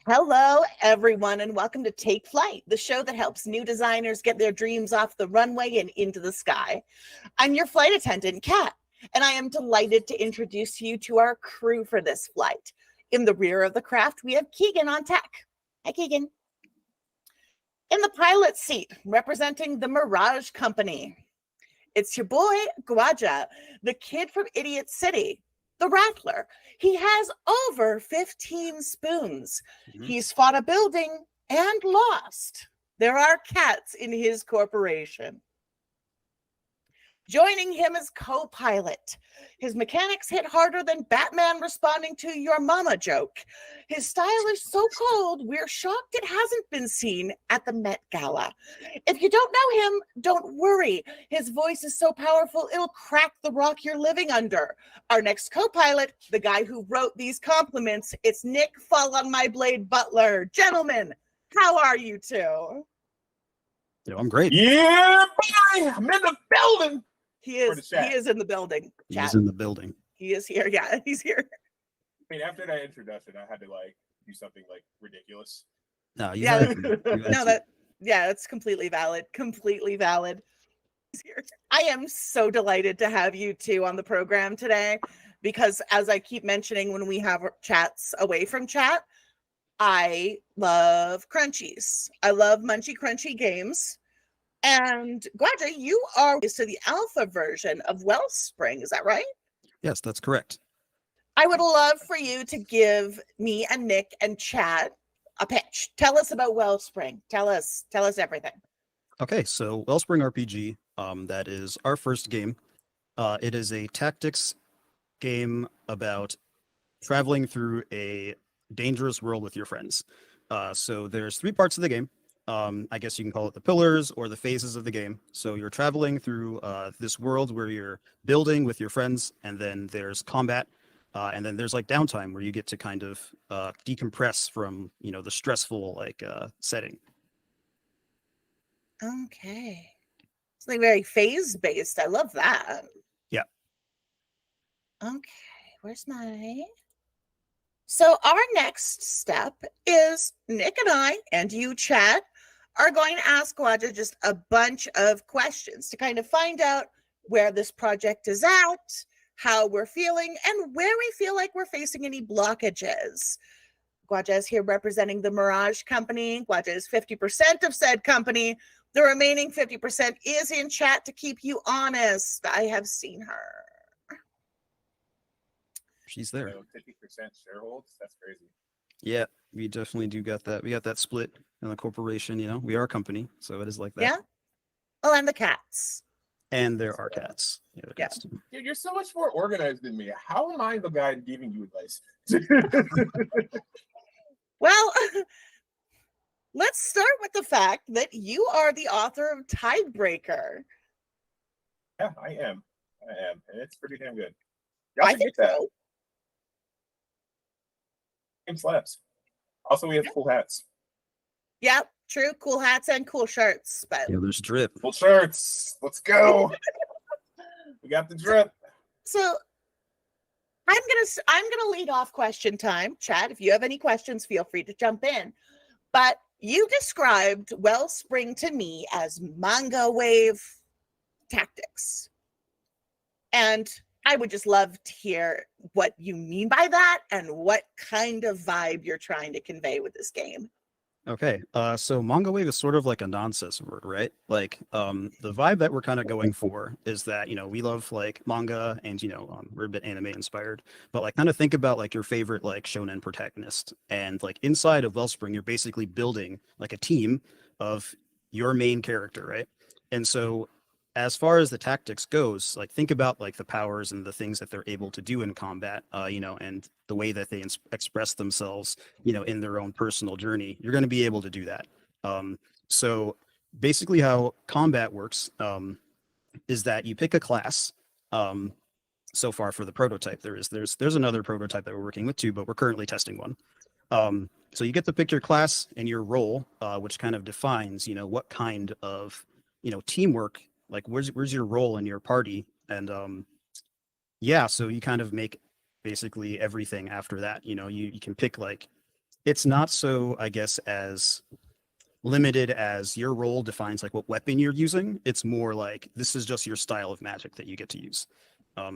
Hello, everyone, and welcome to Take Flight, the show that helps new designers get their dreams off the runway and into the sky. I'm your flight attendant, Cat, and I am delighted to introduce you to our crew for this flight. In the rear of the craft, we have Keegan on tech. Hi, Keegan. In the pilot seat, representing the Mirage Company, it's your boy, Gwaja, the kid from Idiot City, the Rattler. He has over 15 spoons. He's fought a building and lost. There are cats in his corporation. Joining him is co-pilot. His mechanics hit harder than Batman responding to your mama joke. His style is so cold, we're shocked it hasn't been seen at the Met Gala. If you don't know him, don't worry. His voice is so powerful, it'll crack the rock you're living under. Our next co-pilot, the guy who wrote these compliments, it's Nick Fall on My Blade Butler. Gentlemen, how are you two? I'm great. Yeah, boy, I'm in the building. He is in the building. He's in the building. He is here. Yeah, he's here. I mean, after that introduction, I had to do something ridiculous. No, that's completely valid. Completely valid. He's here. I am so delighted to have you two on the program today because, as I keep mentioning when we have chats away from chat, I love crunchies. I love munchy crunchy games. And Gwaja, you are to the alpha version of Wellspring, is that right? Yes, that's correct. I would love for you to give me and Nick and chat a pitch. Tell us about Wellspring. Tell us everything. Okay, so Wellspring RPG, that is our first game. It is a tactics game about traveling through a dangerous world with your friends. So there's 3 parts of the game. I guess you can call it the pillars or the phases of the game. So you're traveling through this world where you're building with your friends, and then there's combat, and then there's downtime where you get to kind of decompress from the stressful setting. Okay, it's very phase based. I love that. Yeah. Okay, where's my? So our next step is Nick and I and you, chat, are going to ask Gwaja just a bunch of questions to kind of find out where this project is at, how we're feeling, and where we feel like we're facing any blockages. Gwaja is here representing the Mirage Company. Gwaja is 50% of said company. The remaining 50% is in chat to keep you honest. I have seen her. She's there. 50% shareholders? That's crazy. Yeah, we definitely do got that. We got that split in the corporation. We are a company, so it is like that. Yeah. Oh, and the cats. And there are cats. Yeah. Dude, you're so much more organized than me. How am I the guy giving you advice? Well, let's start with the fact that you are the author of Tidebreaker. Yeah, I am. And it's pretty damn good. I think so. Game slaps. Also, we have cool hats. Yeah, true. Cool hats and cool shirts. But Yeah, there's drip. Cool shirts. Let's go. We got the drip. So I'm gonna lead off question time. Chat, if you have any questions, feel free to jump in. But you described Wellspring to me as manga wave tactics. And I would just love to hear what you mean by that and what kind of vibe you're trying to convey with this game. Okay, so manga wave is sort of like a nonsense word, right? The vibe that we're kind of going for is that, we love manga and, we're a bit anime inspired, but kind of think about your favorite shonen protagonist. And inside of Wellspring, you're basically building a team of your main character, right? And so as far as the tactics goes, think about the powers and the things that they're able to do in combat, and the way that they express themselves, in their own personal journey. You're going to be able to do that. So basically how combat works is that you pick a class. So far for the prototype, there's another prototype that we're working with too, but we're currently testing one. So you get to pick your class and your role, which kind of defines, what kind of, teamwork. Where's your role in your party? And so you kind of make basically everything after that. You can pick it's not so, I guess, as limited as your role defines like what weapon you're using. It's more like this is just your style of magic that you get to use.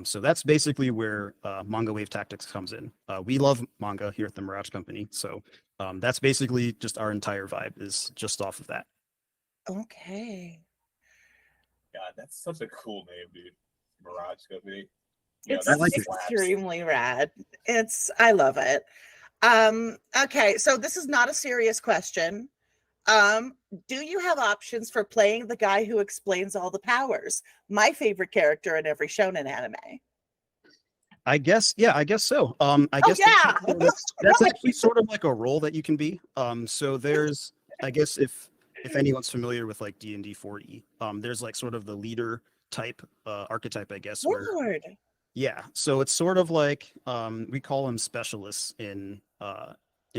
So that's basically where manga wave tactics comes in. We love manga here at the Mirage Company, so that's basically just our entire vibe is just off of that. Okay. God, that's such a cool name, dude. Mirage Company. It's I like it. extremely rad. I love it. Okay, so this is not a serious question. Do you have options for playing the guy who explains all the powers? My favorite character in every shonen anime. I guess, yeah, I guess so. I Oh guess yeah. that's actually sort of like a role that you can be. So there's, I guess if anyone's familiar with like D&D 4E, there's like sort of the leader type archetype, I guess, where Lord. yeah, so it's sort of like we call them specialists in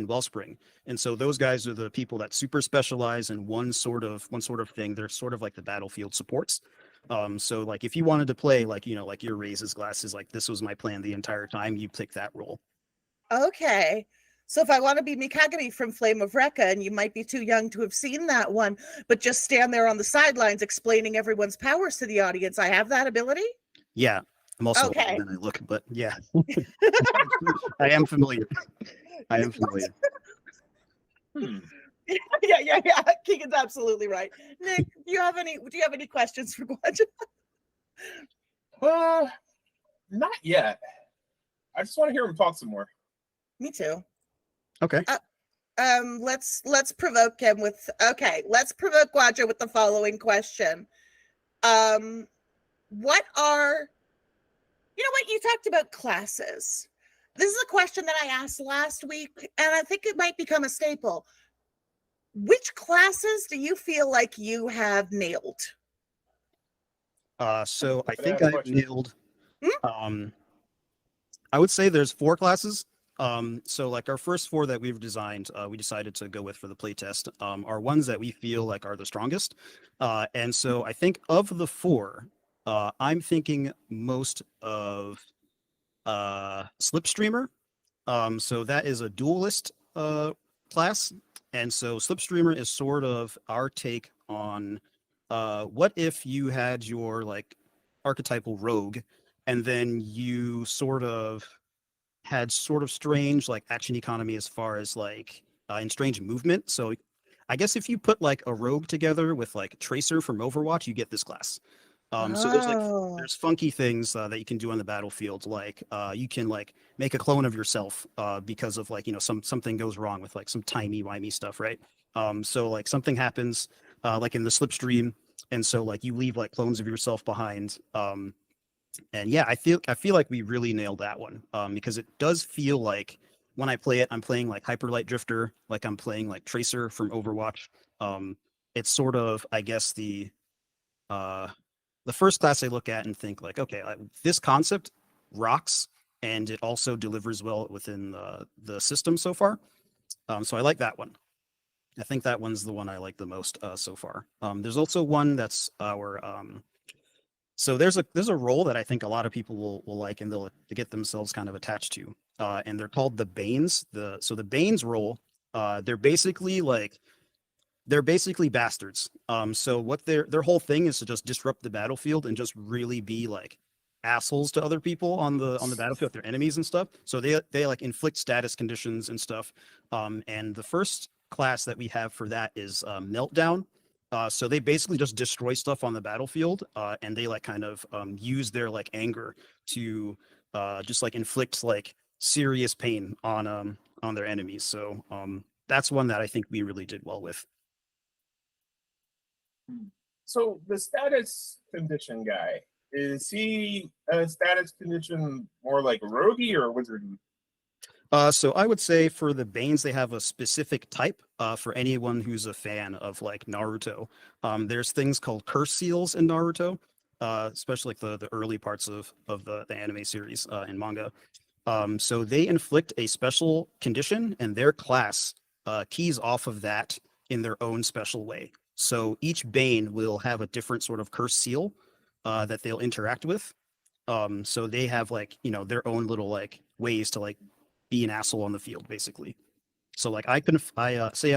Wellspring, and so those guys are the people that super specialize in one sort of thing. They're sort of like the battlefield supports. So like if you wanted to play like like your raises glasses, like this was my plan the entire time, you pick that role. Okay. So if I want to be Mikagami from Flame of Recca, and you might be too young to have seen that one, but just stand there on the sidelines explaining everyone's powers to the audience, I have that ability? Yeah, I'm also Okay. older than I look, but yeah, I am familiar. I am familiar. Yeah. Keegan's absolutely right. Nick, do you have any questions for Gwaja? Not yet. I just want to hear him talk some more. Me too. Okay. Let's provoke him with let's provoke Gwaja with the following question. What are you talked about classes. This is a question that I asked last week, and I think it might become a staple. Which classes do you feel like you have nailed? So I Can I think ask a I've question? nailed I would say there's 4 classes. So like our first 4 that we've designed, we decided to go with for the playtest, are ones that we feel like are the strongest. And so I think of the 4, I'm thinking most of Slipstreamer. So that is a duelist class. And so Slipstreamer is sort of our take on what if you had your like archetypal rogue and then you sort of had sort of strange like action economy as far as like in strange movement. So I guess if you put like a rogue together with like Tracer from Overwatch, you get this class. So there's funky things that you can do on the battlefield, like you can like make a clone of yourself because of like something goes wrong with like some timey-wimey stuff, right? So like something happens like in the slipstream, and so like you leave like clones of yourself behind. And yeah, I feel like we really nailed that one because it does feel like when I play it, I'm playing like Hyperlight Drifter, like I'm playing like Tracer from Overwatch. It's sort of, I guess, the first class I look at and think like, okay, this concept rocks, and it also delivers well within the system so far. So I like that one. I think that one's the one I like the most so far. There's also one that's our so there's a role that I think a lot of people will like and they'll get themselves kind of attached to. And they're called the Banes. The Banes role, they're basically bastards. So what their whole thing is to just disrupt the battlefield and just really be like assholes to other people on the battlefield, their enemies and stuff. So they like inflict status conditions and stuff. And the first class that we have for that is Meltdown. So they basically just destroy stuff on the battlefield, and they like kind of use their like anger to just like inflict like serious pain on their enemies. So that's one that I think we really did well with. So the status condition guy, is he a status condition more like roguey or wizardy? So I would say for the Banes, they have a specific type. For anyone who's a fan of like Naruto, there's things called curse seals in Naruto, especially like the early parts of the anime series and manga. So they inflict a special condition, and their class keys off of that in their own special way. So each Bane will have a different sort of curse seal that they'll interact with. So they have like their own little like ways to like be an asshole on the field, basically. So like I say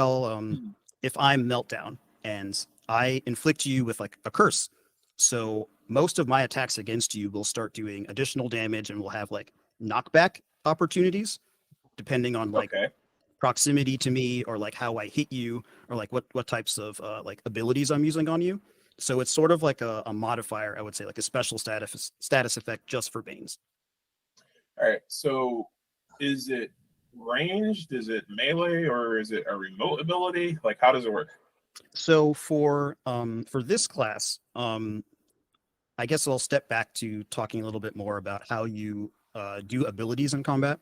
if I'm Meltdown and I inflict you with like a curse, so most of my attacks against you will start doing additional damage and will have like knockback opportunities depending on like Okay. proximity to me or like how I hit you or like what types of like abilities I'm using on you. So it's sort of like a modifier, I would say, like a special status effect just for Banes. All right. So is it ranged? Is it melee or is it a remote ability? Like how does it work? So for this class, I guess I'll step back to talking a little bit more about how you do abilities in combat.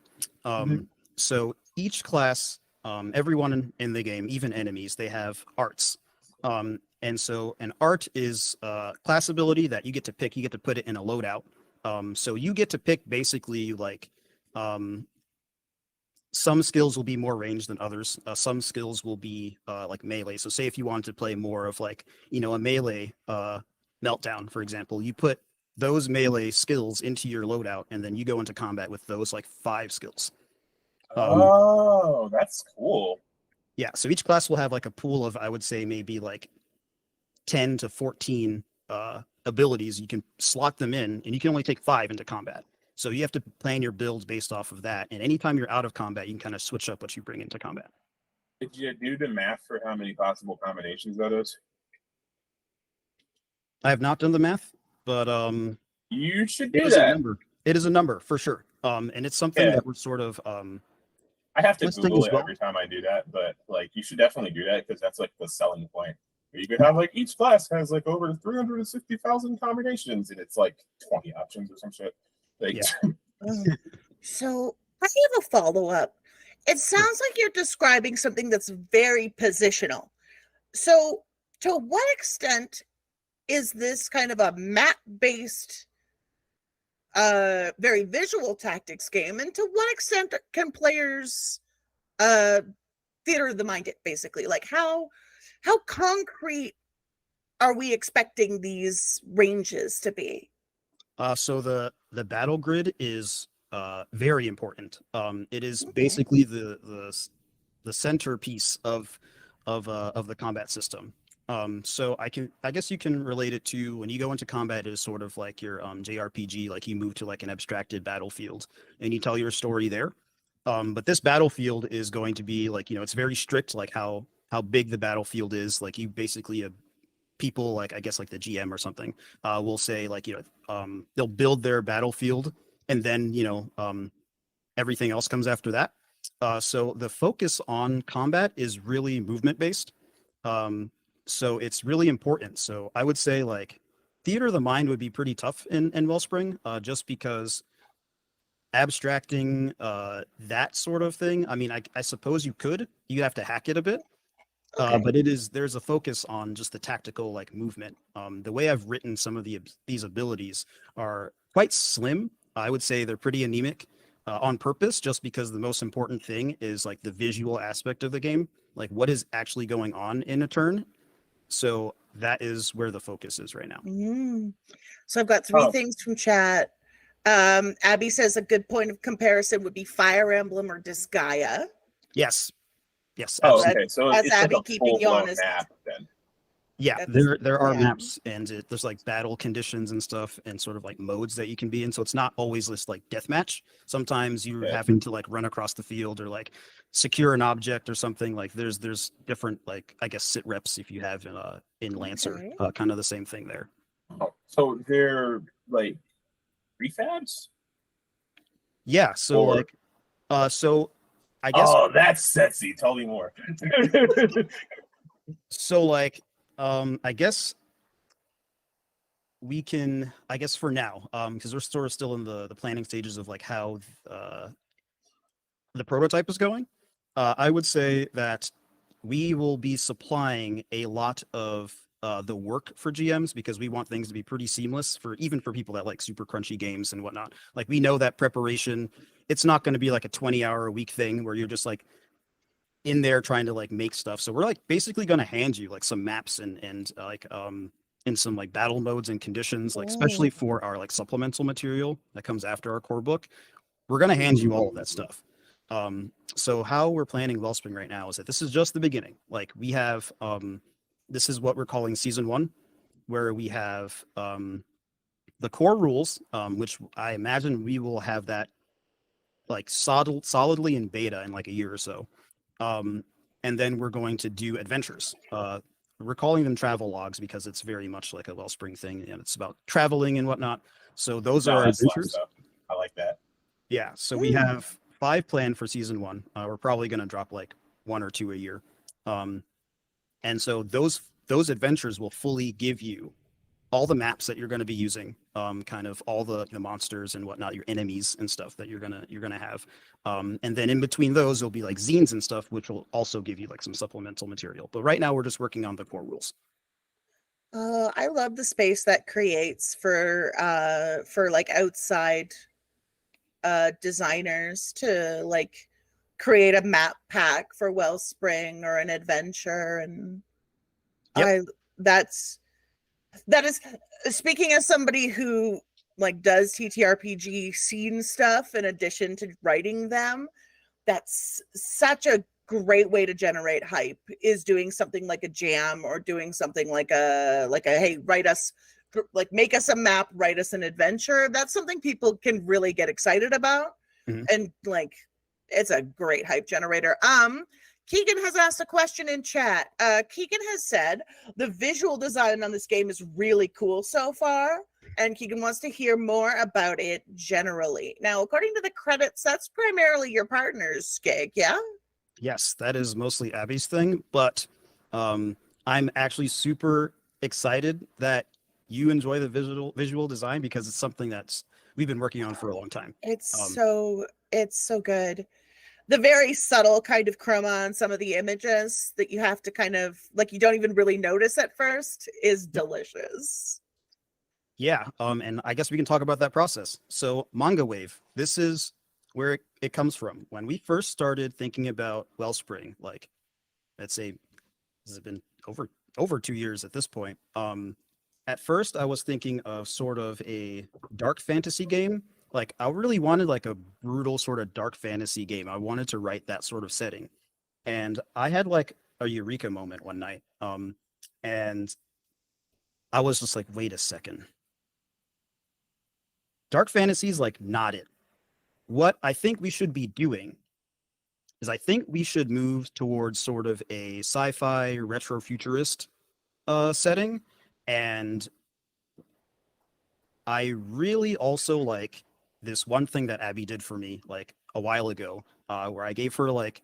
So each class, everyone in the game, even enemies, they have arts. And so an art is a class ability that you get to pick. You get to put it in a loadout. So you get to pick basically like some skills will be more ranged than others. Some skills will be like melee. So say if you wanted to play more of like, you know, a melee meltdown, for example, you put those melee skills into your loadout and then you go into combat with those like 5 skills. Oh, that's cool. Yeah. So each class will have like a pool of, I would say maybe like 10 to 14 abilities. You can slot them in and you can only take 5 into combat. So you have to plan your builds based off of that. And anytime you're out of combat, you can kind of switch up what you bring into combat. Did you do the math for how many possible combinations that is? I have not done the math, but You should it do is a that. number. It is a number for sure. And it's something Yeah. that we're sort of I have to listing Google as it well. every time I do that, but like you should definitely do that because that's like the selling point. You could have like each class has like over 360,000 combinations and it's like 20 options or some shit. Like, Yeah. So I have a follow-up. It sounds like you're describing something that's very positional. So to what extent is this kind of a map-based very visual tactics game, and to what extent can players theater of the mind it, basically? Like how concrete are we expecting these ranges to be? So the battle grid is very important. It is basically the centerpiece of the combat system. So I guess you can relate it to when you go into combat is sort of like your JRPG, like you move to like an abstracted battlefield and you tell your story there. But this battlefield is going to be like, you know, it's very strict, like how big the battlefield is. Like you basically people like I guess like the GM or something will say like, you know, they'll build their battlefield and then, you know, everything else comes after that. So the focus on combat is really movement based. So it's really important. So I would say like theater of the mind would be pretty tough in Wellspring, just because abstracting that sort of thing. I mean, I suppose you have to hack it a bit. But there's a focus on just the tactical like movement. The way I've written some of these abilities are quite slim. I would say they're pretty anemic on purpose, just because the most important thing is like the visual aspect of the game, like what is actually going on in a turn. So that is where the focus is right now. So I've got 3 things from chat. Abby says a good point of comparison would be Fire Emblem or Disgaea. Yes. Oh, Absolutely. okay. So As it's Abby like a keeping you full-blown honest. map then. Yeah, there are maps and there's like battle conditions and stuff and sort of like modes that you can be in. So it's not always this like deathmatch. Sometimes you're having to like run across the field or like secure an object or something. Like there's different like I guess sit reps if you have in Lancer, kind of the same thing there. Oh, so they're like prefabs? Yeah. So like so I guess. Oh, that's sexy. Tell me more. So like I guess we can, I guess for now, because we're sort of still in the planning stages of like how the prototype is going. I would say that we will be supplying a lot of the work for GMs because we want things to be pretty seamless for even for people that like super crunchy games and whatnot. Like we know that preparation, it's not going to be like a 20-hour a week thing where you're just like in there trying to like make stuff. So we're like basically going to hand you like some maps and like in some like battle modes and conditions, like especially for our like supplemental material that comes after our core book. We're going to hand you all of that stuff. So how we're planning Wellspring right now is that this is just the beginning. Like we have, this is what we're calling season 1, where we have the core rules, which I imagine we will have that like solidly in beta in like a year or so. And then we're going to do adventures. We're calling them travel logs because it's very much like a Wellspring thing, and it's about traveling and whatnot. So those are our adventures. I like that. Yeah. So we have 5 planned for season 1. We're probably going to drop like 1 or 2 a year. And so those adventures will fully give you all the maps that you're going to be using, kind of all the monsters and whatnot, your enemies and stuff that you're gonna have, and then in between those there'll be like zines and stuff, which will also give you like some supplemental material. But right now we're just working on the core rules. I love the space that creates for like outside designers to like create a map pack for Wellspring or an adventure, and Yep. that is, speaking as somebody who like does TTRPG scene stuff in addition to writing them, that's such a great way to generate hype, is doing something like a jam or doing something like a hey, write us, like make us a map, write us an adventure. That's something people can really get excited about. And like it's a great hype generator. Keegan has asked a question in chat. Keegan has said the visual design on this game is really cool so far, and Keegan wants to hear more about it generally. Now, according to the credits, that's primarily your partner's gig, yeah? Yes, that is mostly Abby's thing, but I'm actually super excited that you enjoy the visual design, because it's something that's we've been working on for a long time. It's so good. The very subtle kind of chroma on some of the images that you have to kind of like, you don't even really notice at first, is delicious. Yeah, and I guess we can talk about that process. So Manga Wave, this is where it comes from. When we first started thinking about Wellspring, like let's say this has been over 2 years at this point. At first I was thinking of sort of a dark fantasy game. Like I really wanted like a brutal sort of dark fantasy game. I wanted to write that sort of setting. And I had like a eureka moment one night. And I was just like, wait a second. Dark fantasy is like not it. What I think we should be doing is I think we should move towards sort of a sci-fi retro futurist setting. And I really also like this one thing that Abby did for me like a while ago, where I gave her like,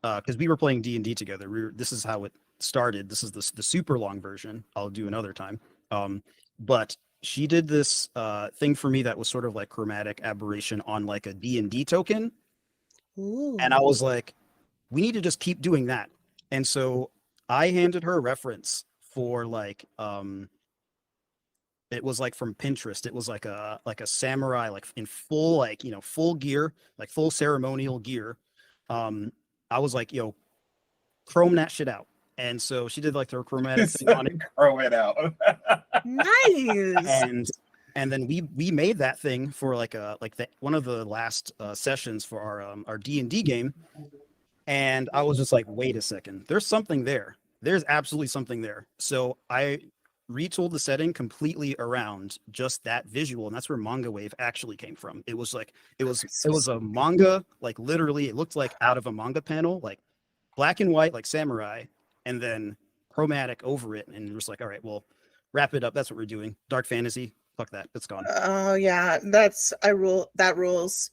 because we were playing D&D together. This is how it started. This is the super long version. I'll do another time. But she did this thing for me that was sort of like chromatic aberration on like a D&D token. Ooh. And I was like, we need to just keep doing that. And so I handed her a reference for like, it was like from Pinterest. It was like a samurai, like in full, like, full gear, like full ceremonial gear. I was like, chrome that shit out. And so she did like the chromatic thing on it. Chrome it out. Nice. And then we made that thing for like one of the last sessions for our D&D game. And I was just like, wait a second, there's something there. There's absolutely something there. So I retooled the setting completely around just that visual, and that's where Manga Wave actually came from. It was like it was a manga, like literally it looked like out of a manga panel, like black and white, like samurai, and then chromatic over it, and it was like, all right, well, wrap it up. That's what we're doing. Dark fantasy, fuck that, it's gone. Oh yeah, that rules.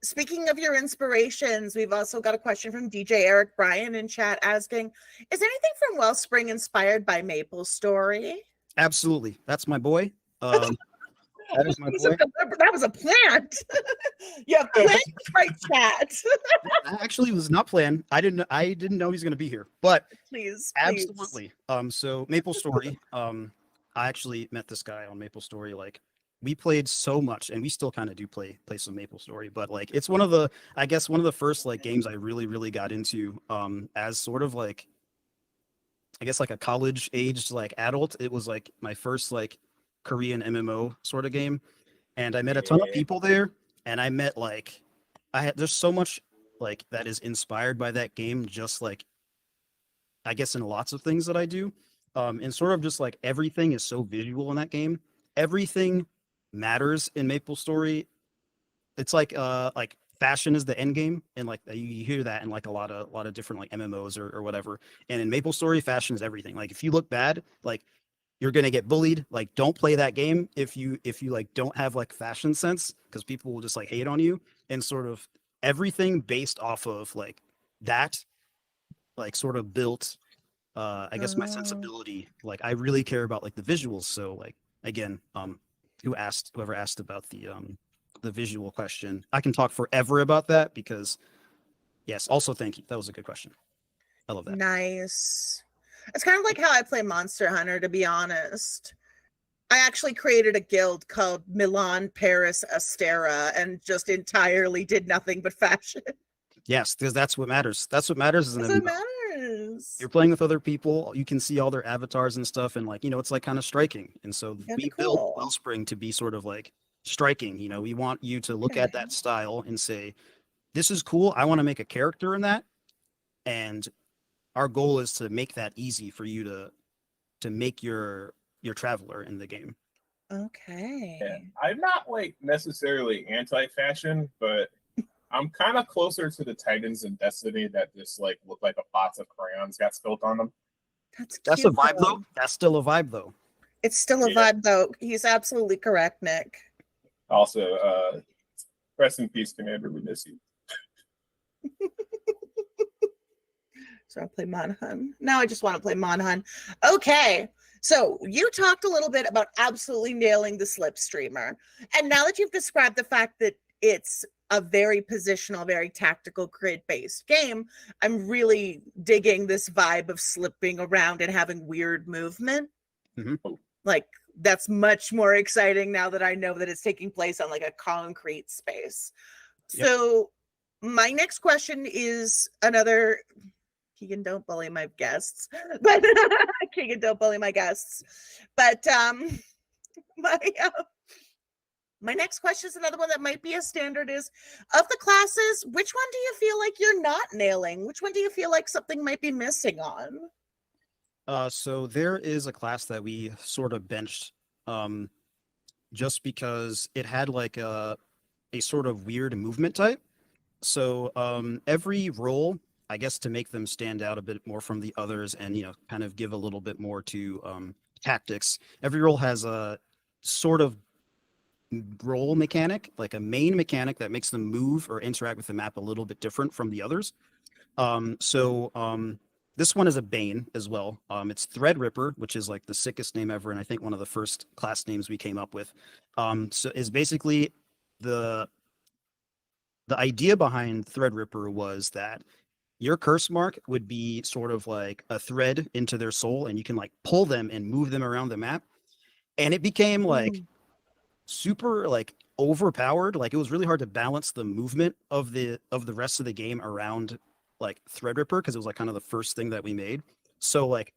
Speaking of your inspirations, we've also got a question from DJ Eric Bryan in chat asking, is anything from Wellspring inspired by Maple Story? Absolutely. That's my boy. That is my boy. That was a plant. Yeah, plant right chat. Actually, was not planned. I didn't know he was going to be here, but please. Absolutely. So Maple Story, I actually met this guy on Maple Story. Like we played so much, and we still kind of do play some Maple Story, but like it's one of the first like games I really got into as sort of like, I guess like a college aged like adult. It was like my first like Korean MMO sort of game, and I met a ton of people there, and I met like there's so much like that is inspired by that game, just like I guess in lots of things that I do. And sort of just like everything is so visual in that game. Everything matters in Maple Story. It's like fashion is the end game, and like you hear that in like a lot of different like MMOs or whatever. And in Maple Story, fashion is everything. Like if you look bad, like you're gonna get bullied. Like don't play that game if you like don't have like fashion sense, because people will just like hate on you. And sort of everything based off of like that, like sort of built I guess my Oh, sensibility. Like I really care about like the visuals. So like again, whoever asked about the visual question, I can talk forever about that because yes, also thank you. That was a good question. I love that. nice. It's kind of like how I play Monster Hunter, to be honest. I actually created a guild called Milan Paris Astera and just entirely did nothing but fashion. Yes, because that's what matters. That's what matters is an That's what MMO. matters. You're playing with other people, you can see all their avatars and stuff, and like, it's like kind of striking. And so Kind we of built cool. Wellspring to be sort of like striking. We want you to look at Okay. that style and say, this is cool. I want to make a character in that. And our goal is to make that easy for you to make your traveler in the game. Yeah, Okay. I'm not like necessarily anti-fashion, but I'm kind of closer to the Titans in Destiny that just like look like a box of crayons got spilt on them. That's That's a cute vibe though. though. That's still a vibe though. It's still a Yeah. vibe though. He's absolutely correct, Nick. Also, rest in peace, Commander. We miss you. So I'll play Monhun. Now I just want to play Monhun. Okay. So you talked a little bit about absolutely nailing the slipstreamer. And now that you've described the fact that it's a very positional, very tactical grid-based game, I'm really digging this vibe of slipping around and having weird movement. Mhm. Like that's much more exciting now that I know that it's taking place on like a concrete space. Yep. So my next question is another Keegan, don't bully my guests. But Keegan, don't bully my guests. But my my next question is another one that might be a standard is of the classes, which one do you feel like you're not nailing? Which one do you feel like something might be missing on? So there is a class that we sort of benched, just because it had like a sort of weird movement type. So every role, I guess, to make them stand out a bit more from the others, and kind of give a little bit more to tactics. Every role has a sort of role mechanic, like a main mechanic that makes them move or interact with the map a little bit different from the others. So this one is a Bane as well. It's Threadripper, which is like the sickest name ever, and I think one of the first class names we came up with. So is basically the the idea behind Threadripper was that your curse mark would be sort of like a thread into their soul, and you can like pull them and move them around the map. And it became like super like overpowered. Like it was really hard to balance the movement of the rest of the game around like Threadripper, because it was like kind of the first thing that we made. So like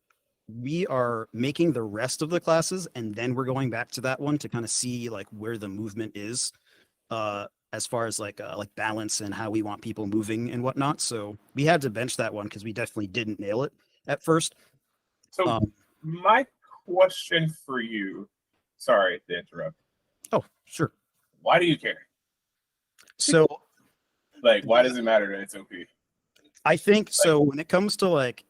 we are making the rest of the classes, and then we're going back to that one to kind of see like where the movement is, as far as like balance and how we want people moving and whatnot. So we had to bench that one because we definitely didn't nail it at first. So Um, my question for you, sorry to interrupt. oh, sure. Why do you care? So Like, why does it matter that it's OP? I think so when it comes to like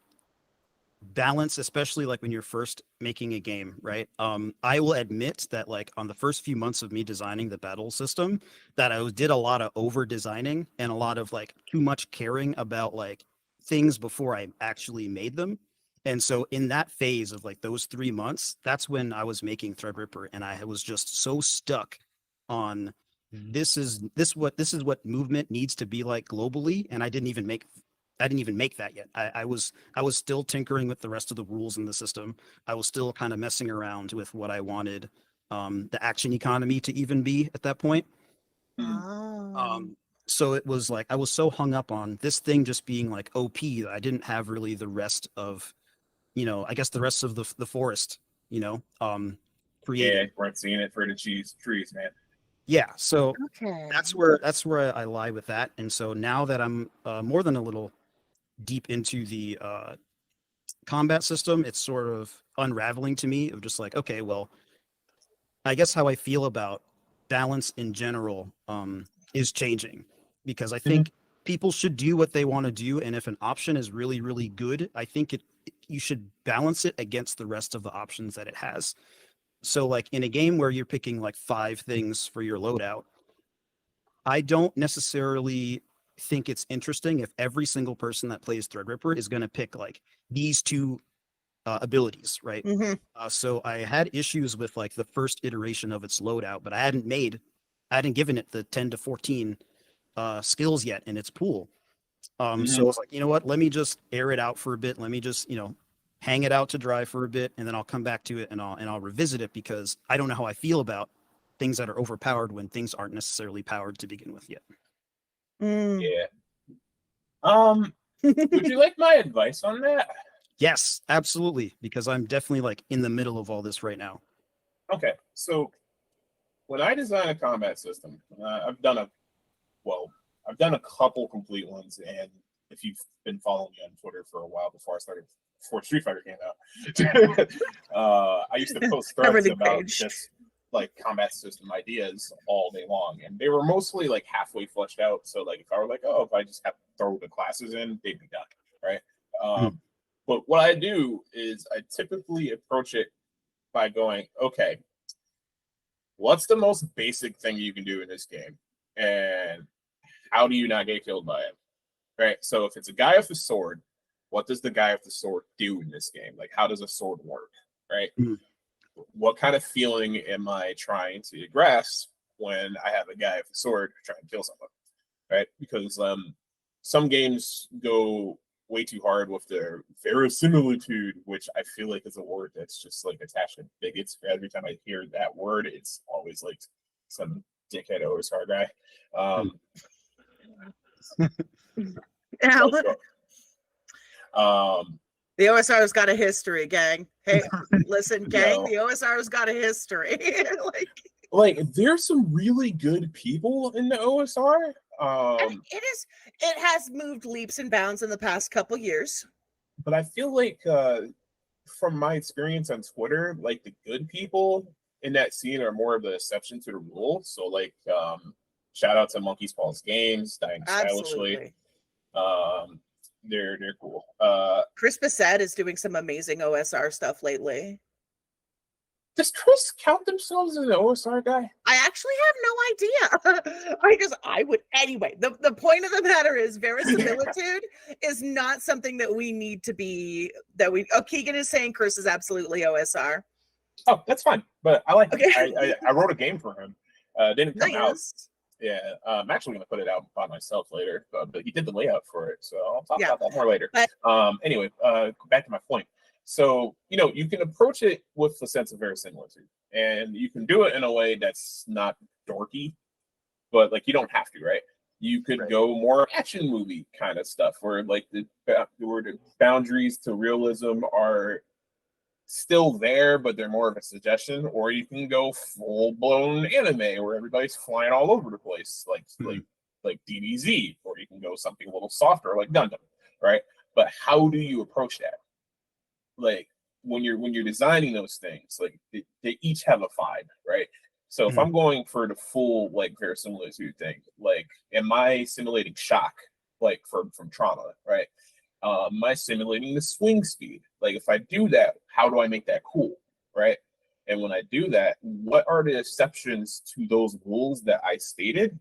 balance, especially like when you're first making a game, right? I will admit that like on the first few months of me designing the battle system, that I did a lot of over designing and a lot of like too much caring about like things before I actually made them. And so in that phase of like those 3 months, that's when I was making Threadripper, and I was just so stuck on this is what movement needs to be like globally, and I didn't even make that yet. I was still tinkering with the rest of the rules in the system. I was still kind of messing around with what I wanted the action economy to even be at that point. Oh. So it was like I was so hung up on this thing just being like OP that I didn't have really the rest of, I guess the rest of the forest, Yeah, created. we're seeing it for the trees, man. Yeah, so Okay. that's where I lie with that. And so now that I'm more than a little deep into the combat system, it's sort of unraveling to me of just like, okay, well, I guess how I feel about balance in general is changing because I Mhm. think people should do what they want to do, and if an option is really, really good, I think you should balance it against the rest of the options that it has. So, like in a game where you're picking like 5 things for your loadout, I don't necessarily think it's interesting if every single person that plays Threadripper is going to pick like these two abilities, right? Hmm. So I had issues with like the first iteration of its loadout, but I hadn't given it the 10 to 14 skills yet in its pool. So I Mhm. was like, you know what? Let me just air it out for a bit. Let me just, hang it out to dry for a bit, and then I'll come back to it and I'll revisit it because I don't know how I feel about things that are overpowered when things aren't necessarily powered to begin with yet. Mm. Yeah. Would you like my advice on that? Yes, absolutely, because I'm definitely like in the middle of all this right now. Okay, so when I design a combat system, I've done a couple complete ones, and if you've been following me on Twitter for a while before Street Fighter came out, I used to post threads Everything about changed. just like combat system ideas all day long, and they were mostly like halfway fleshed out. So like if I were like, oh, if I just have to throw the classes in, they'd be done, right? Mhm. But what I do is I typically approach it by going, okay, what's the most basic thing you can do in this game? And how do you not get killed by it? Right. So if it's a guy with a sword, what does the guy with the sword do in this game? Like, how does a sword work? Right. Mhm. What kind of feeling am I trying to grasp when I have a guy with a sword trying to kill someone? Right. Because some games go way too hard with their verisimilitude, which I feel like is a word that's just like attached to bigots. Every time I hear that word, it's always like some dickhead OSR guy. Mhm. Now, Like, um, the OSR's got a history, gang. Hey, listen, gang, yo, the OSR's got a history. like there's some really good people in the OSR. And it has moved leaps and bounds in the past couple years. But I feel like from my experience on Twitter, like the good people in that scene are more of the exception to the rule. So like shout out to Monkey's Paws Games, Dying Stylishly. Absolutely. Um they're cool. Chris Bissett is doing some amazing OSR stuff lately. Does Chris count themselves as an OSR guy? I actually have no idea. I would anyway. The point of the matter is verisimilitude is not something that we need to be Keegan is saying Chris is absolutely OSR. Oh, that's fine. But I like Okay. I wrote a game for him. It didn't come out. Nice. Yeah, I'm actually going to put it out by myself later, but he did the layout for it, so I'll talk Yeah. about that more later. But Anyway, back to my point. So, you can approach it with a sense of verisimilitude, and you can do it in a way that's not dorky, but like you don't have to, right? You could Right. go more action movie kind of stuff, where like where the boundaries to realism are still there, but they're more of a suggestion. Or you can go full blown anime where everybody's flying all over the place, like Mhm. like DBZ. Or you can go something a little softer like Gundam, right? But how do you approach that? Like when you're designing those things, like they each have a vibe, right? So if Mhm. I'm going for the full like verisimilitude thing, like am I simulating shock like from trauma, right? Am I simulating the swing speed? Like if I do that, how do I make that cool, right? And when I do that, what are the exceptions to those rules that I stated?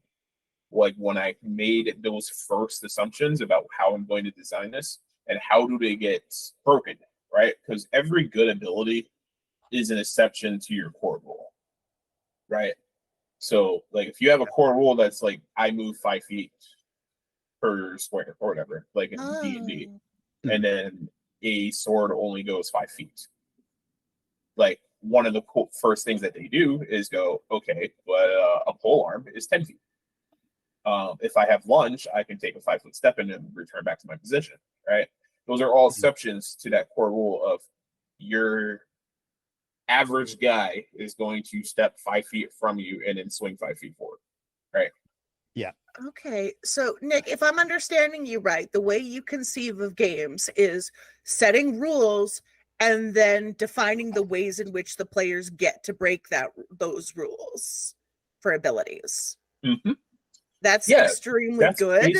Like when I made those first assumptions about how I'm going to design this, and how do they get broken, right? Because every good ability is an exception to your core rule, right? So like if you have a core rule that's like I move 5 feet per square or whatever, like in D&D, oh, and Mhm. then a sword only goes 5 feet. Like one of the first things that they do is go, okay, but a pole arm is 10 feet. If I have lunge, I can take a 5 foot step in and return back to my position, right? Those are all Mhm. exceptions to that core rule of your average guy is going to step 5 feet from you and then swing 5 feet forward, right? Yeah. Okay, so Nick, if I'm understanding you right, the way you conceive of games is setting rules and then defining the ways in which the players get to break those rules for abilities. Mm-hmm. That's Yeah, extremely that's good.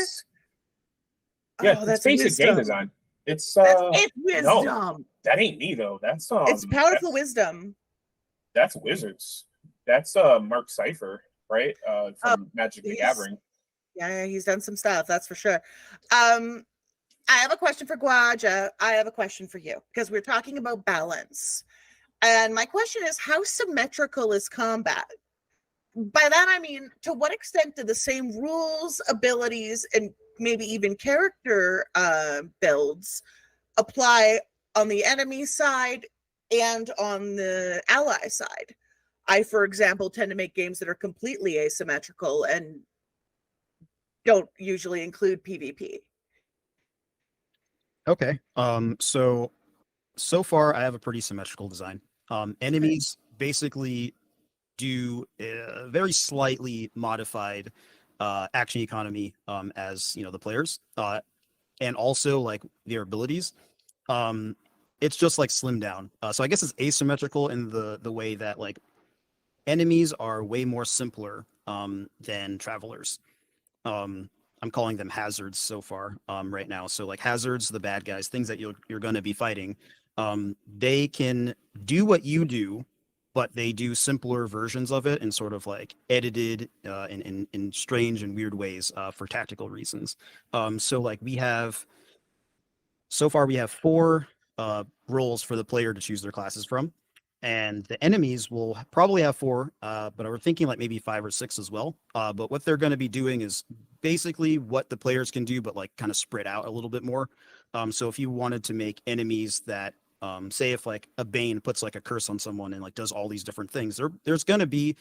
yeah, Oh, that's that's basic game wisdom. design. It's That's wisdom. no, that ain't me though. It's powerful that's, wisdom. That's Wizards. That's Mark Cypher, right? From Magic the Gathering. Yeah, he's done some stuff, that's for sure. I have a question for Gwaja. I have a question for you because we're talking about balance. And my question is, how symmetrical is combat? By that, I mean, to what extent do the same rules, abilities, and maybe even character builds apply on the enemy side and on the ally side? I, for example, tend to make games that are completely asymmetrical and don't usually include PvP. Okay. So far I have a pretty symmetrical design. Enemies basically do a very slightly modified action economy as the players, and also like their abilities. It's just like slimmed down. So I guess it's asymmetrical in the way that like enemies are way more simpler than travelers. I'm calling them hazards so far right now. So like hazards, the bad guys, things that you're going to be fighting, they can do what you do, but they do simpler versions of it and sort of like edited in strange and weird ways for tactical reasons. So like so far we have 4 roles for the player to choose their classes from. And the enemies will probably have 4, but we're thinking like maybe 5 or 6 as well. But what they're going to be doing is basically what the players can do, but like kind of spread out a little bit more. So if you wanted to make enemies that, say if like a Bane puts like a curse on someone and like does all these different things, there's going to be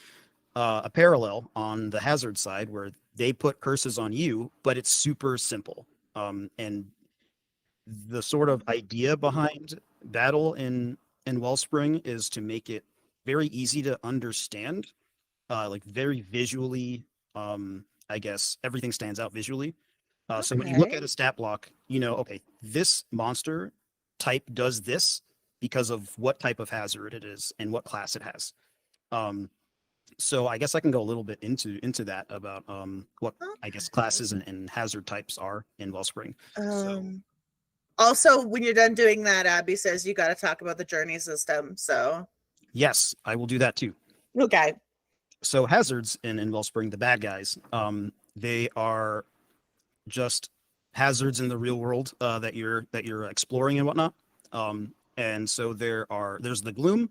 a parallel on the hazard side where they put curses on you, but it's super simple. And the sort of idea behind battle in Wellspring is to make it very easy to understand, like very visually. I guess everything stands out visually. So when you look at a stat block, okay, this monster type does this because of what type of hazard it is and what class it has. So I guess I can go a little bit into that about what I guess classes and hazard types are in Wellspring. Also, when you're done doing that, Abby says you got to talk about the journey system. So yes, I will do that too. Okay. So hazards in Wellspring, the bad guys, they are just hazards in the real world that you're exploring and whatnot. And so there's the gloom,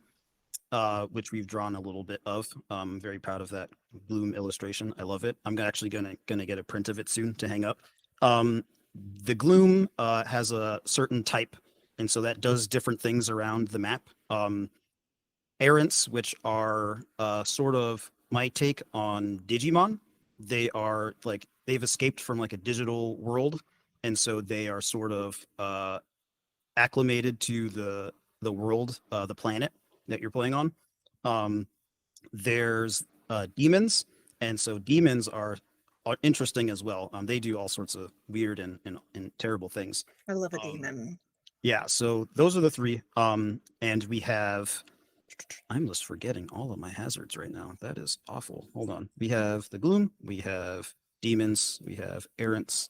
which we've drawn a little bit of. I'm very proud of that gloom illustration. I love it. I'm actually gonna get a print of it soon to hang up. The gloom has a certain type, and so that does different things around the map. Errants, which are sort of my take on Digimon. They are like they've escaped from like a digital world, and so they are sort of acclimated to the world, the planet that you're playing on. There's demons, and so demons are interesting as well. They do all sorts of weird and terrible things. I love a demon. Yeah, so those are the 3. And we have, I'm just forgetting all of my hazards right now. That is awful. Hold on. We have the gloom, we have demons, we have errants.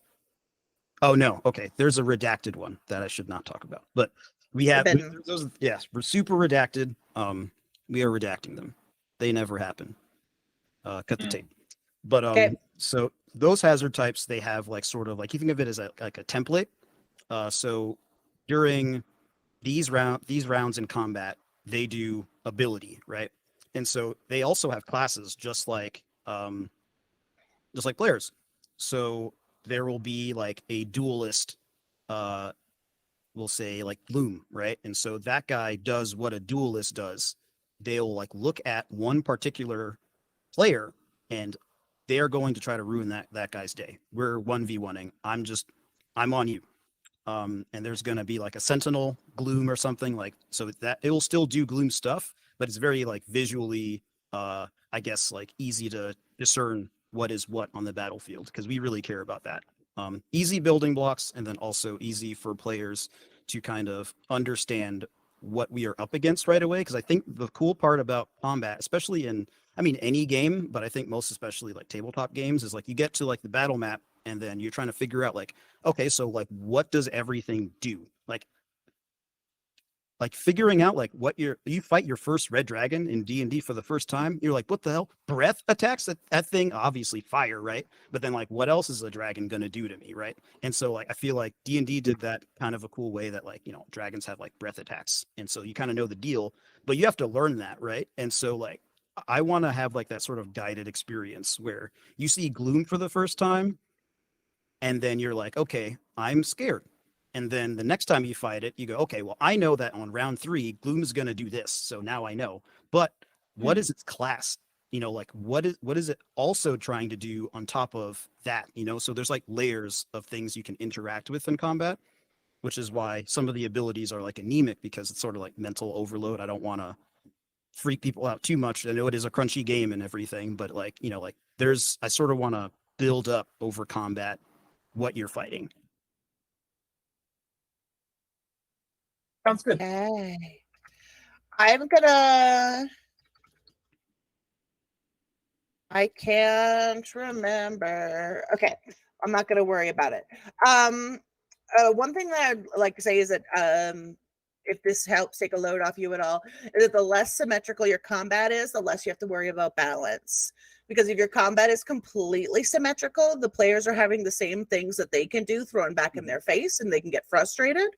Oh no, okay. There's a redacted one that I should not talk about. But we have those. Yes, we're super redacted. We are redacting them. They never happen. Cut the tape. But so those hazard types, they have like sort of like you think of it as like a template. So during these rounds in combat, they do ability, right? And so they also have classes just like players. So there will be like a duelist, we'll say like Gloom, right? And so that guy does what a duelist does. They'll like look at one particular player and they're going to try to ruin that guy's day. We're 1v1ing. I'm on you. And there's going to be like a sentinel gloom or something like, so that it will still do gloom stuff, but it's very like visually, I guess like easy to discern what is what on the battlefield because we really care about that. Easy building blocks, and then also easy for players to kind of understand what we are up against right away. Because I think the cool part about combat, especially in, I mean, any game, but I think most especially like tabletop games, is like you get to like the battle map and then you're trying to figure out like, okay, so like what does everything do? Like figuring out like what you fight your first red dragon in D&D for the first time, you're like, what the hell? Breath attacks? That thing, obviously fire, right? But then like what else is a dragon gonna do to me, right? And so like I feel like D&D did that kind of a cool way that like, you know, dragons have like breath attacks. And so you kind of know the deal, but you have to learn that, right? And so like I want to have like that sort of guided experience where you see gloom for the first time and then you're like, okay, I'm scared. And then the next time you fight it, you go, okay, well, I know that on round 3, Gloom is going to do this. So now I know. But what is its class? You know, like what is it also trying to do on top of that? You know, so there's like layers of things you can interact with in combat, which is why some of the abilities are like anemic because it's sort of like mental overload. I don't want to freak people out too much. I know it is a crunchy game and everything, but like, you know, like I sort of want to build up over combat what you're fighting. Sounds good. Okay. I'm gonna. I can't remember. Okay, I'm not gonna worry about it. One thing that I'd like to say is that if this helps take a load off you at all, is that the less symmetrical your combat is, the less you have to worry about balance. Because if your combat is completely symmetrical, the players are having the same things that they can do thrown back in their face, and they can get frustrated.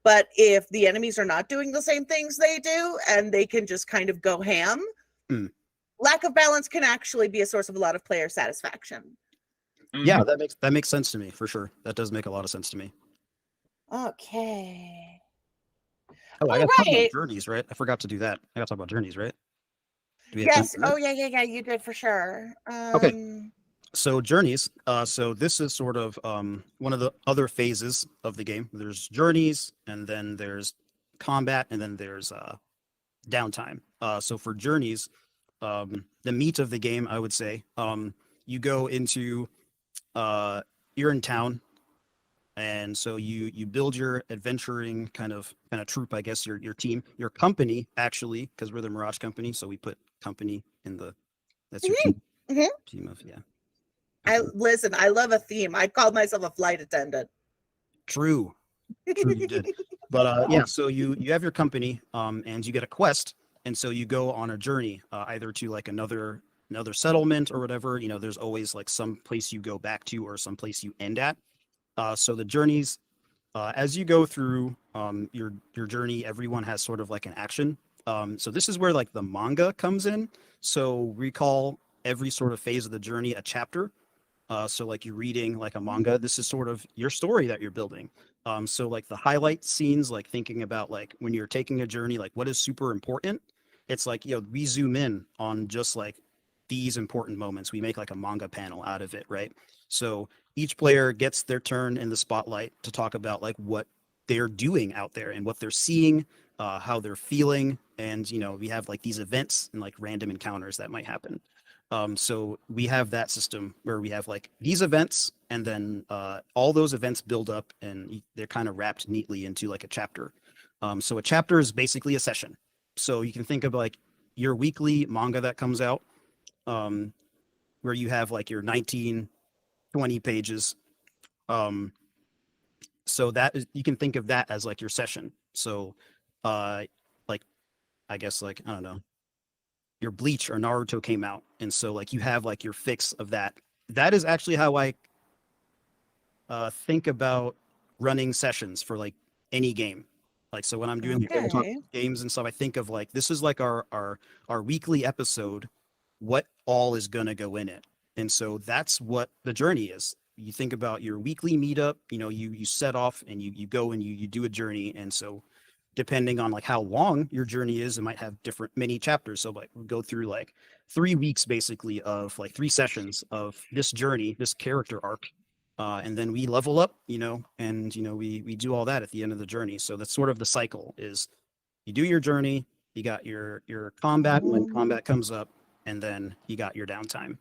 But if the enemies are not doing the same things they do and they can just kind of go ham, lack of balance can actually be a source of a lot of player satisfaction. Yeah, that makes sense to me for sure. That does make a lot of sense to me. Okay. Oh, I got to talk about journeys, right? I forgot to do that. I got to talk about journeys, right? Yes. Oh, yeah. You did for sure. Okay. So journeys, so this is sort of one of the other phases of the game. There's journeys, and then there's combat, and then there's downtime. So for journeys, the meat of the game, I would say, you go into, you're in town, and so you build your adventuring kind of troop, I guess, your team, your company, actually, because we're the Mirage Company, so we put company in that's your team. Team of, yeah. Listen, I love a theme. I called myself a flight attendant. True, you did. But yeah, so you have your company, and you get a quest, and so you go on a journey, either to like another settlement or whatever. You know, there's always like some place you go back to or some place you end at. So the journeys, as you go through your journey, everyone has sort of like an action. So this is where like the manga comes in. So we call every sort of phase of the journey a chapter. So like you're reading like a manga, this is sort of your story that you're building. So like the highlight scenes, like thinking about like when you're taking a journey, like what is super important. It's like, you know, we zoom in on just like these important moments. We make like a manga panel out of it, right? So each player gets their turn in the spotlight to talk about like what they're doing out there and what they're seeing, how they're feeling. And, you know, we have like these events and like random encounters that might happen. So we have that system where we have like these events, and then all those events build up and they're kind of wrapped neatly into like a chapter. So a chapter is basically a session. So you can think of like your weekly manga that comes out, where you have like your 19, 20 pages. So that is, you can think of that as like your session. So like, I guess like, I don't know, your Bleach or Naruto came out, and so like you have like your fix of that. That is actually how I think about running sessions for like any game. Like, so when I'm doing tabletop games and stuff, I think of like this is like our weekly episode. What all is gonna go in it, and so that's what the journey is. You think about your weekly meetup. You know, you set off and you go and you do a journey, and so depending on like how long your journey is, it might have different mini chapters. So like we'll go through like 3 weeks basically of like 3 sessions of this journey, this character arc. And then we level up, you know, and you know, we do all that at the end of the journey. So that's sort of the cycle is you do your journey, you got your combat when combat comes up, and then you got your downtime.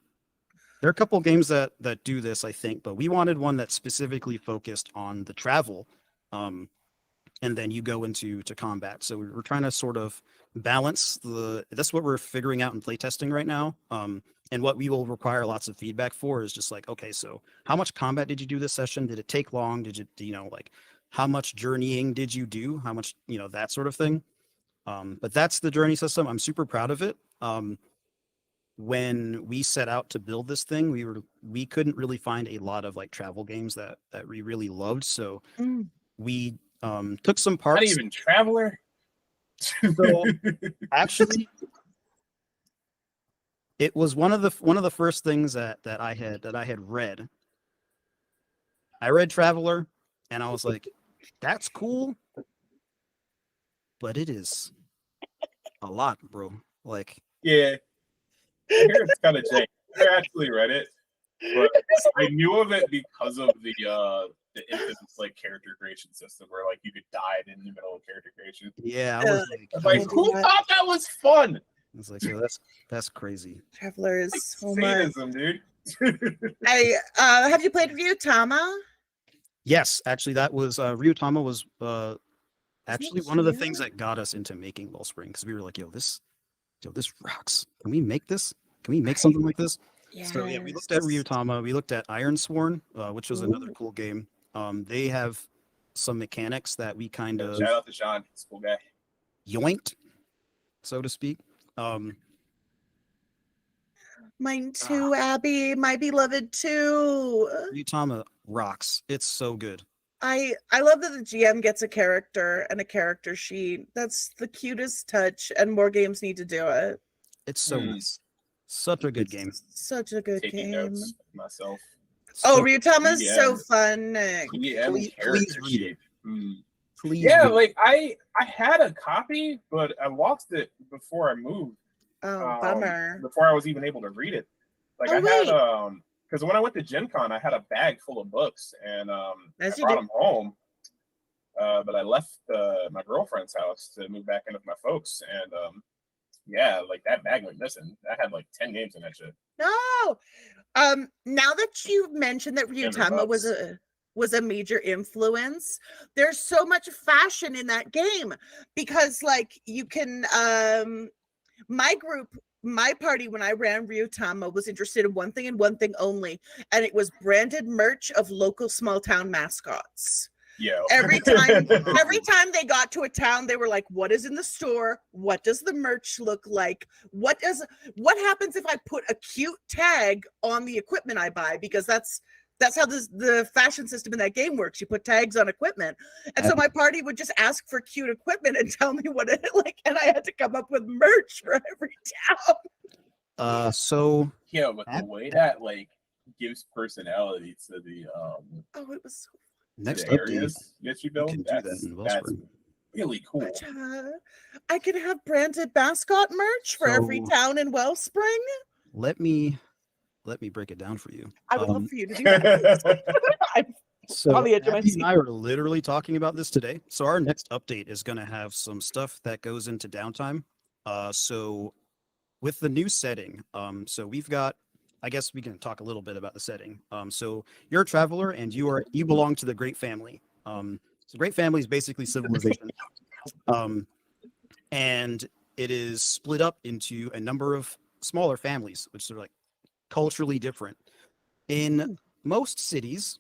There are a couple of games that do this, I think, but we wanted one that specifically focused on the travel, and then you go into combat. So we're trying to sort of balance that's what we're figuring out in playtesting right now. And what we will require lots of feedback for is just like, okay, so how much combat did you do this session? Did it take long? Did you like how much journeying did you do? How much, that sort of thing. But that's the journey system. I'm super proud of it. When we set out to build this thing, we couldn't really find a lot of like travel games that we really loved. So we took some parts. Not even Traveler. So actually, it was one of the first things that I had read. I read Traveler, and I was like, "That's cool," but it is a lot, bro. Like, yeah, I hear it's kind of jank. I actually read it, but I knew of it because of the infamous like character creation system, where like you could die in the middle of character creation. yeah, I was like, who thought that was fun? I was like, so that's crazy. Traveler is Like so much. sadism, dude. Have you played Ryutama? Yes, actually, that was Ryutama was actually one of the things that got us into making Wellspring, because we were like, yo, this rocks. Can we make this? Can we make something like this? Yes. So yeah, we looked at Ryutama. We looked at Ironsworn, which was another cool game. They have some mechanics that we kind of Shout out to Sean, he's a cool guy. yoinked, so to speak. Mine too, Abby. My beloved too. Ryutama rocks. It's so good. I love that the GM gets a character and a character sheet. That's the cutest touch, and more games need to do it. It's so nice. Such a good game. Such a good Taking game. notes myself. Oh, Ryutama's Yeah. so fun, Nick. Please read it. Please. Yeah, read it. like I had a copy, but I lost it before I moved. Oh, bummer. Before I was even able to read it. Like Oh, I wait. had because when I went to Gen Con, I had a bag full of books, and I As you brought do. them home. But I left my girlfriend's house to move back in with my folks, and yeah, like that bag went missing. I had like 10 games in that shit. No. Now that you've mentioned that Ryutama was a major influence, there's so much fashion in that game, because like you can my party when I ran Ryutama was interested in one thing and one thing only, and it was branded merch of local small town mascots. Yeah. Every time they got to a town, they were like, what is in the store? What does the merch look like? What happens if I put a cute tag on the equipment I buy? Because that's how the fashion system in that game works. You put tags on equipment. And so my party would just ask for cute equipment and tell me what it like, and I had to come up with merch for every town. So yeah, but the way that like gives personality to the Oh, it was so next the update, areas that you build, can do that in that's Wellspring. really cool. fun. I could have branded mascot merch for every So- town in Wellspring. Let me break it down for you. I would love for you to do that. So on the edge of my Abby seat. and I were literally talking about this today. So our next update is going to have some stuff that goes into downtime. So with the new setting, so we've got, I guess we can talk a little bit about the setting. So you're a traveler and you belong to the Great Family. So Great Family is basically civilization. And it is split up into a number of smaller families, which are like culturally different. In most cities,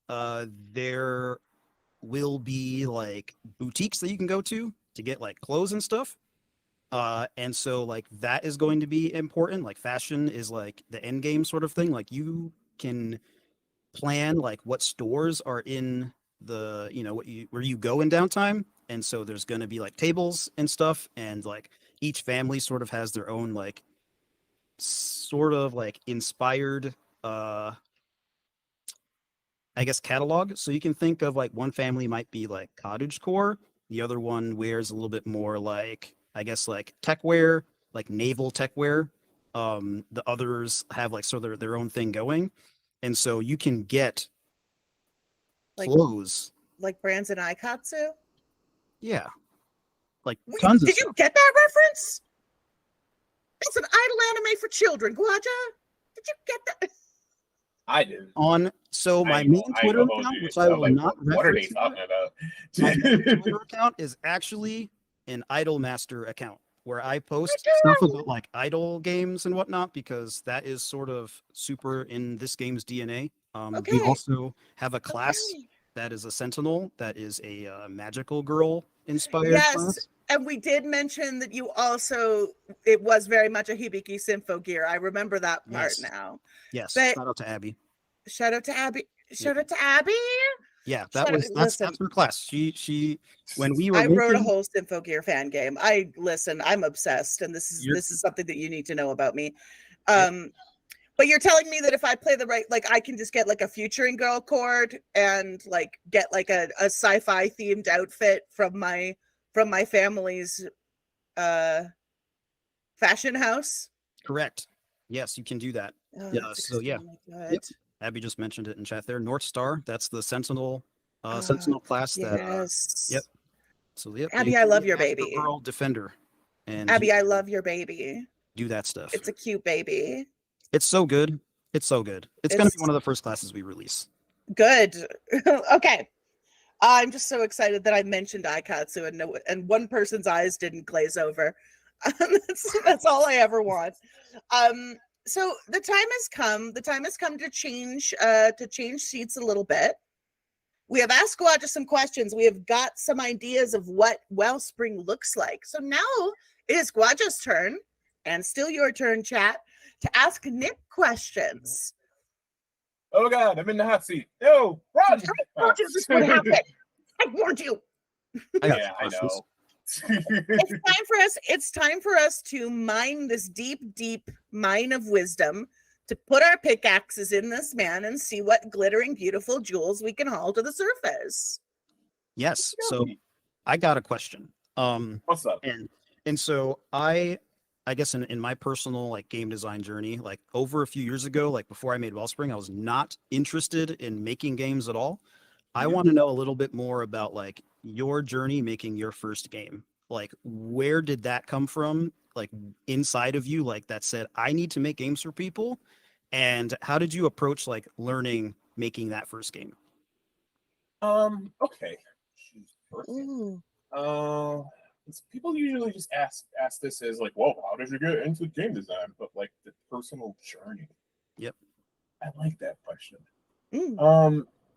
there will be like boutiques that you can go to get like clothes and stuff. And so like that is going to be important. Like fashion is like the end game sort of thing. Like you can plan like what stores are in the, where you go in downtime. And so there's going to be like tables and stuff. And like each family sort of has their own like sort of like inspired, I guess, catalog. So you can think of like one family might be like cottagecore. The other one wears a little bit more like, I guess, like tech wear, like naval tech wear. The others have like sort of their own thing going. And so you can get Like- clothes. Like brands in Aikatsu. Yeah. like tons of Did stuff. you get that reference? It's an idol anime for children, Gwaja. Did you get that? I didn't. So my I main know, Twitter I know, account, dude. which I I'm will like, not what are they reference talking my main about? Twitter account is actually an idol master account where I post Oh, stuff about like idol games and whatnot because that is sort of super in this game's DNA. We Okay. also have a class Okay. that is a sentinel that is a magical girl inspired Yes, class. and we did mention that you also, it was very much a Hibiki Sympho gear. I remember that part Yes. now. Yes, But shout out to Abby. shout out to Abby. Shout out to Abby. Yeah, Listen, that's her class. She when we were I wrote a making, whole Sympho gear fan game. I'm obsessed, and this is something that you need to know about me. But you're telling me that if I play the right, like I can just get like a Futuring Girl cord and like get like a sci-fi themed outfit from my family's fashion house. correct. Yes, you can do that. Oh, Yeah, that's so yeah. extremely good. Yep. Abby just mentioned it in chat there. North Star, that's the Sentinel Oh, Sentinel class that yes. yep. So yep. Abby, you I can love be a your magical baby. girl defender. And Abby, I love your baby. do that stuff. It's a cute baby. It's so good. It's so good. It's gonna be It's one of the first classes we release. good. Okay. I'm just so excited that I mentioned Aikatsu and one person's eyes didn't glaze over. That's all I ever want. So the time has come. The time has come to change seats a little bit. We have asked Gwaja some questions. We have got some ideas of what Wellspring looks like. So now it is Gwaja's turn, and still your turn, chat, to ask Nick questions. Oh God, I'm in the hot seat. No, run! I told you this would happen. I warned you. Yeah, I know. It's time for us to mine this deep mine of wisdom, to put our pickaxes in this man and see what glittering beautiful jewels we can haul to the surface. Yes. So I got a question. What's up? And so I guess in my personal like game design journey, like over a few years ago, like before I made Wellspring, I was not interested in making games at all. I want to know a little bit more about like your journey making your first game. Like where did that come from? Like inside of you, like that said, I need to make games for people. And how did you approach like learning making that first game? Okay. People usually just ask this as like, well, how did you get into game design? But like the personal journey. Yep. I like that question.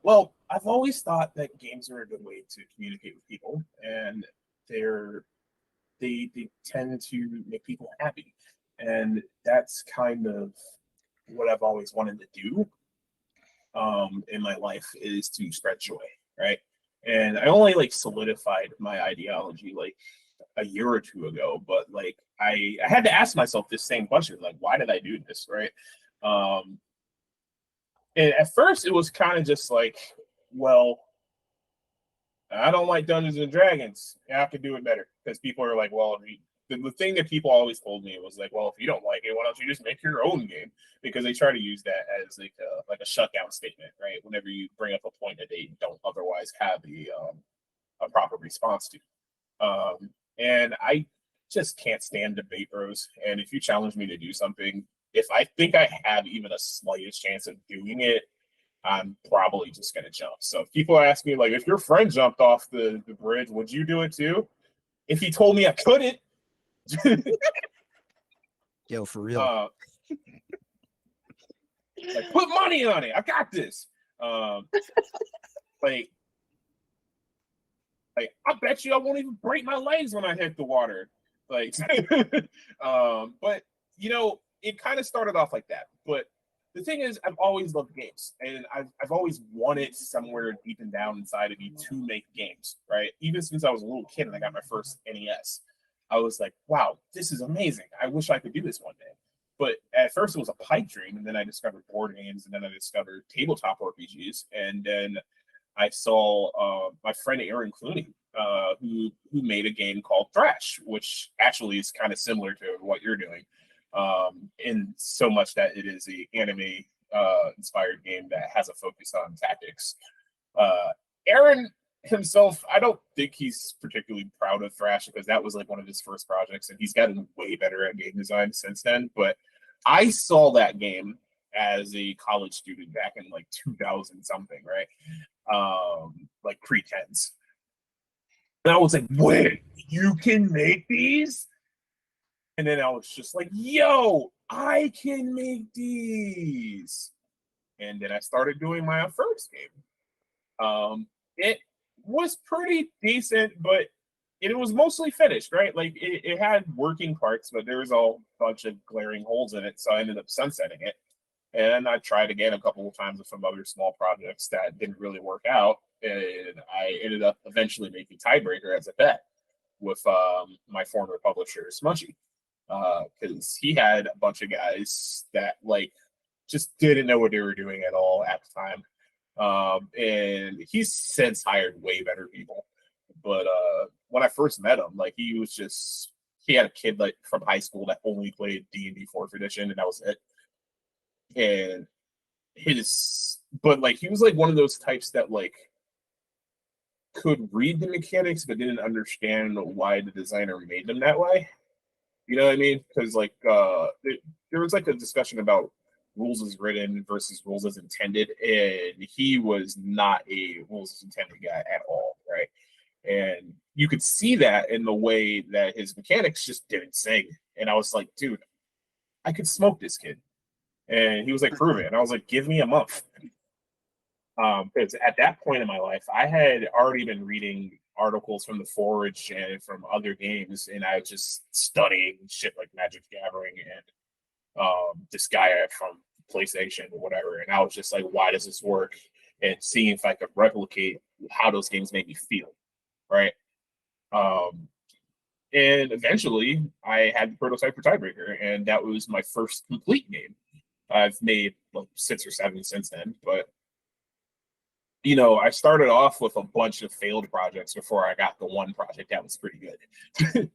Well, I've always thought that games are a good way to communicate with people, and they tend to make people happy, and that's kind of what I've always wanted to do. In my life is to spread joy, right? And I only like solidified my ideology like a year or two ago, but like I had to ask myself this same question, like, why did I do this, right? And at first it was kind of just like, well, I don't like Dungeons and Dragons. I have to do it better, because people are like, well, the thing that people always told me was like, well, if you don't like it, why don't you just make your own game? Because they try to use that as like a shutdown statement, right? Whenever you bring up a point that they don't otherwise have a proper response to. And I just can't stand debate bros. And if you challenge me to do something, if I think I have even a slightest chance of doing it, I'm probably just gonna jump. So if people ask me like, if your friend jumped off the bridge, would you do it too? If he told me I couldn't, Yo, for real. Like, put money on it. I got this. Like I bet you I won't even break my legs when I hit the water. Like, but you know, it kind of started off like that. But the thing is, I've always loved games, and I've always wanted somewhere deep and down inside of me to make games, right? Even since I was a little kid and I got my first NES, I was like, wow, this is amazing. I wish I could do this one day. But at first it was a pipe dream, and then I discovered board games, and then I discovered tabletop RPGs, and then I saw my friend Aaron Clooney, who made a game called Thrash, which actually is kind of similar to what you're doing, in so much that it is an anime inspired game that has a focus on tactics. Aaron himself, I don't think he's particularly proud of Thrash because that was like one of his first projects, and he's gotten way better at game design since then. But I saw that game as a college student back in like 2000 something, right? Like pre-tens. And I was like, wait, you can make these? And then I was just like, yo, I can make these. And then I started doing my first game. It was pretty decent, but it was mostly finished, right? Like it had working parts, but there was a bunch of glaring holes in it, so I ended up sunsetting it. And I tried again a couple of times with some other small projects that didn't really work out, and I ended up eventually making Tiebreaker as a bet with my former publisher Smudgy, because he had a bunch of guys that like just didn't know what they were doing at all at the time. And he's since hired way better people. But when I first met him, like he had a kid like from high school that only played D&D 4th edition, and that was it. And but like he was like one of those types that like could read the mechanics but didn't understand why the designer made them that way. You know what I mean? Because like there was like a discussion about rules as written versus rules as intended, and he was not a rules as intended guy at all, right? And you could see that in the way that his mechanics just didn't sing. And I was like, dude, I could smoke this kid. And he was like, prove it. And I was like, give me a month. Because at that point in my life, I had already been reading articles from the Forge and from other games, and I was just studying shit like Magic the Gathering and this guy from PlayStation or whatever. And I was just like, why does this work? And seeing if I could replicate how those games made me feel, right? And eventually I had the prototype for Tiebreaker, and that was my first complete game. I've made like 6 or 7 since then, but you know, I started off with a bunch of failed projects before I got the one project that was pretty good.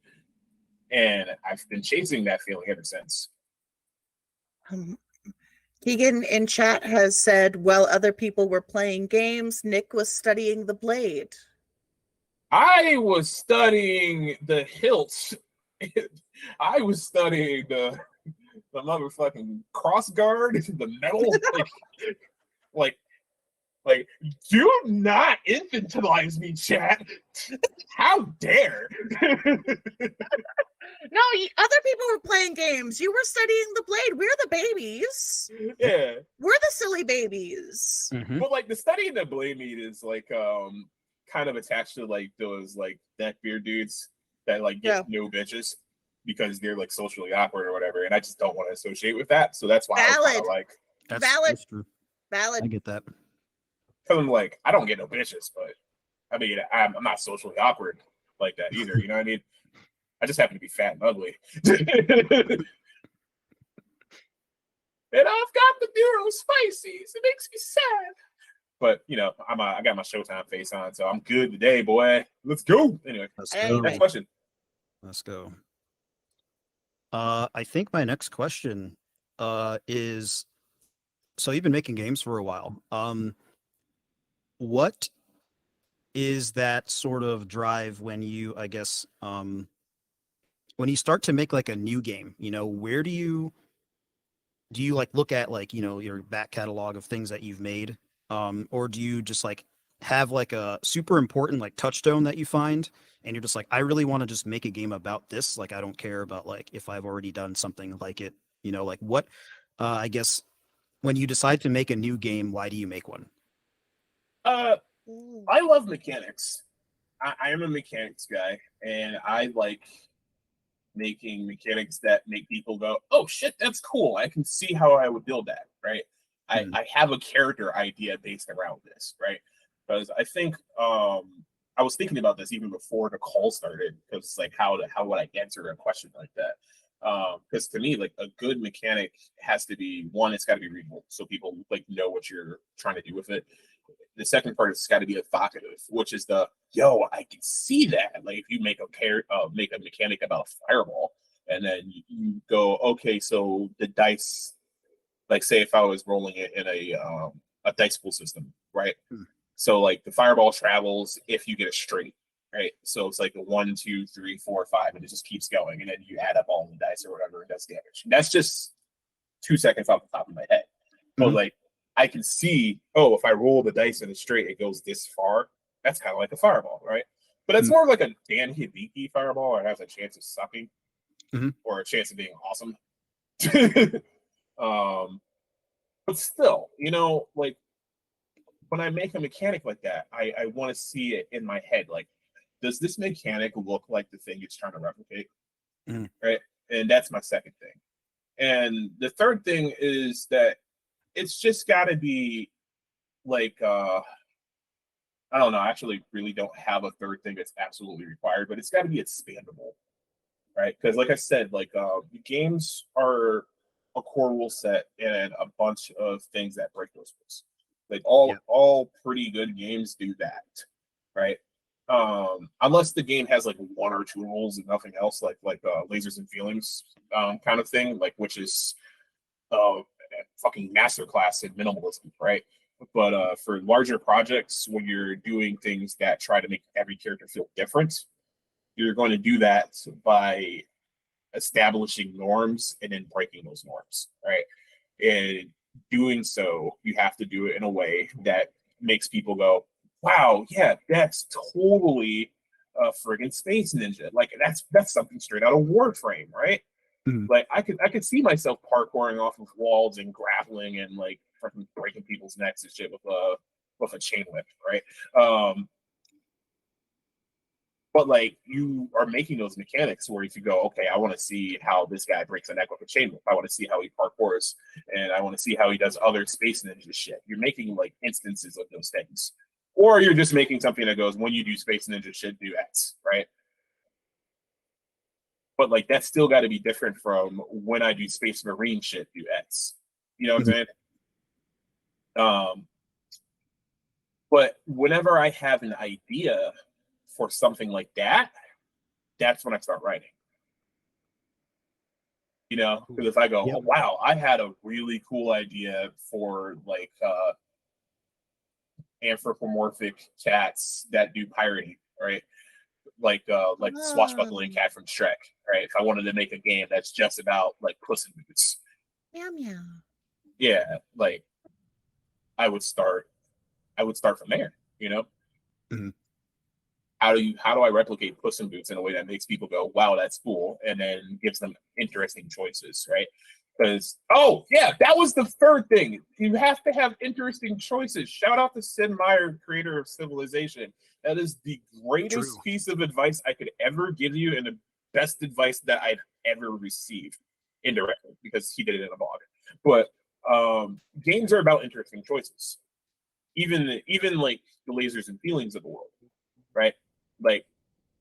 And I've been chasing that feeling ever since. Keegan in chat has said, while other people were playing games, Nick was studying the blade. I was studying the hilts. I was studying the motherfucking cross guard, the metal. Like, do not infantilize me, chat. How dare? No, other people were playing games. You were studying the blade. We're the babies. Yeah. We're the silly babies. Mm-hmm. But like the studying the blade meat is like kind of attached to like those like neckbeard dudes that like get no bitches because they're like socially awkward or whatever, and I just don't want to associate with that. So that's why Valid. I kind of like That's true. Valid. I get that. Because I'm like, I don't get no bitches, but I mean, I'm not socially awkward like that either. You know what I mean? I just happen to be fat and ugly. And I've got the neurospices. It makes me sad. But you know, I got my Showtime face on, so I'm good today, boy. Let's go. Anyway, next question. Let's go. I think my next question is, so you've been making games for a while. What is that sort of drive when you, I guess, when you start to make like a new game, you know, where do you like look at like, you know, your back catalog of things that you've made? Or do you just like have like a super important like touchstone that you find and you're just like, I really want to just make a game about this. Like, I don't care about like if I've already done something like it, you know, like what, I guess when you decide to make a new game, why do you make one? I love mechanics. I am a mechanics guy, and I like making mechanics that make people go, oh shit, that's cool. I can see how I would build that, right? I have a character idea based around this, right? Because I think I was thinking about this even before the call started, because like how would I answer a question like that? Because to me, like a good mechanic has to be one, it's got to be readable, so people like know what you're trying to do with it. The second part is it's got to be evocative, which is the I can see that. Like if you make a mechanic about a fireball, and then you go, okay, so the dice, like say if I was rolling it in a dice pool system, right? So like the fireball travels if you get a straight, right? So it's like a 1, 2, 3, 4, 5, and it just keeps going, and then you add up all the dice or whatever, and does damage. And that's just 2 seconds off the top of my head. But like I can see, oh, if I roll the dice in a straight, it goes this far. That's kind of like a fireball, right? But it's more like a Dan Hibiki fireball, or has a chance of sucking, or a chance of being awesome. But still, you know, like when I make a mechanic like that, I want to see it in my head. Like, does this mechanic look like the thing it's trying to replicate? Right? And that's my second thing. And the third thing is that it's just got to be like, I don't know. I actually really don't have a third thing that's absolutely required, but it's got to be expandable, right? Because like I said, like games are a core rule set and a bunch of things that break those rules. Like all pretty good games do that, right? Unless the game has like 1 or 2 rules and nothing else, like lasers and feelings kind of thing, like which is fucking masterclass in minimalism, right? But for larger projects, when you're doing things that try to make every character feel different, you're going to do that by establishing norms and then breaking those norms, right? And doing so, you have to do it in a way that makes people go, wow, yeah, that's totally a friggin' Space Ninja. Like that's something straight out of Warframe, right? Like I could see myself parkouring off of walls and grappling and like freaking breaking people's necks and shit with a chain whip, right? But like you are making those mechanics where if you go, okay, I want to see how this guy breaks a neck with a chain whip. I want to see how he parkours, and I want to see how he does other Space Ninja shit. You're making like instances of those things, or you're just making something that goes, when you do Space Ninja shit, do X, right? But like that's still got to be different from when I do Space Marine shit, do X. You know what I'm saying? But whenever I have an idea for something like that, that's when I start writing. You know, because if I go, oh wow, I had a really cool idea for like anthropomorphic cats that do pirating, right? Like the swashbuckling cat from Shrek, right? If I wanted to make a game that's just about like Puss in Boots, meow meow. Yeah, like I would start from there, you know. How do I replicate Puss in Boots in a way that makes people go, wow, that's cool, and then gives them interesting choices, right? Because that was the third thing. You have to have interesting choices. Shout out to Sid Meier, creator of Civilization. That is the greatest piece of advice I could ever give you, and the best advice that I've ever received indirectly, because he did it in a blog. But games are about interesting choices. Even like the lasers and feelings of the world, right? Like,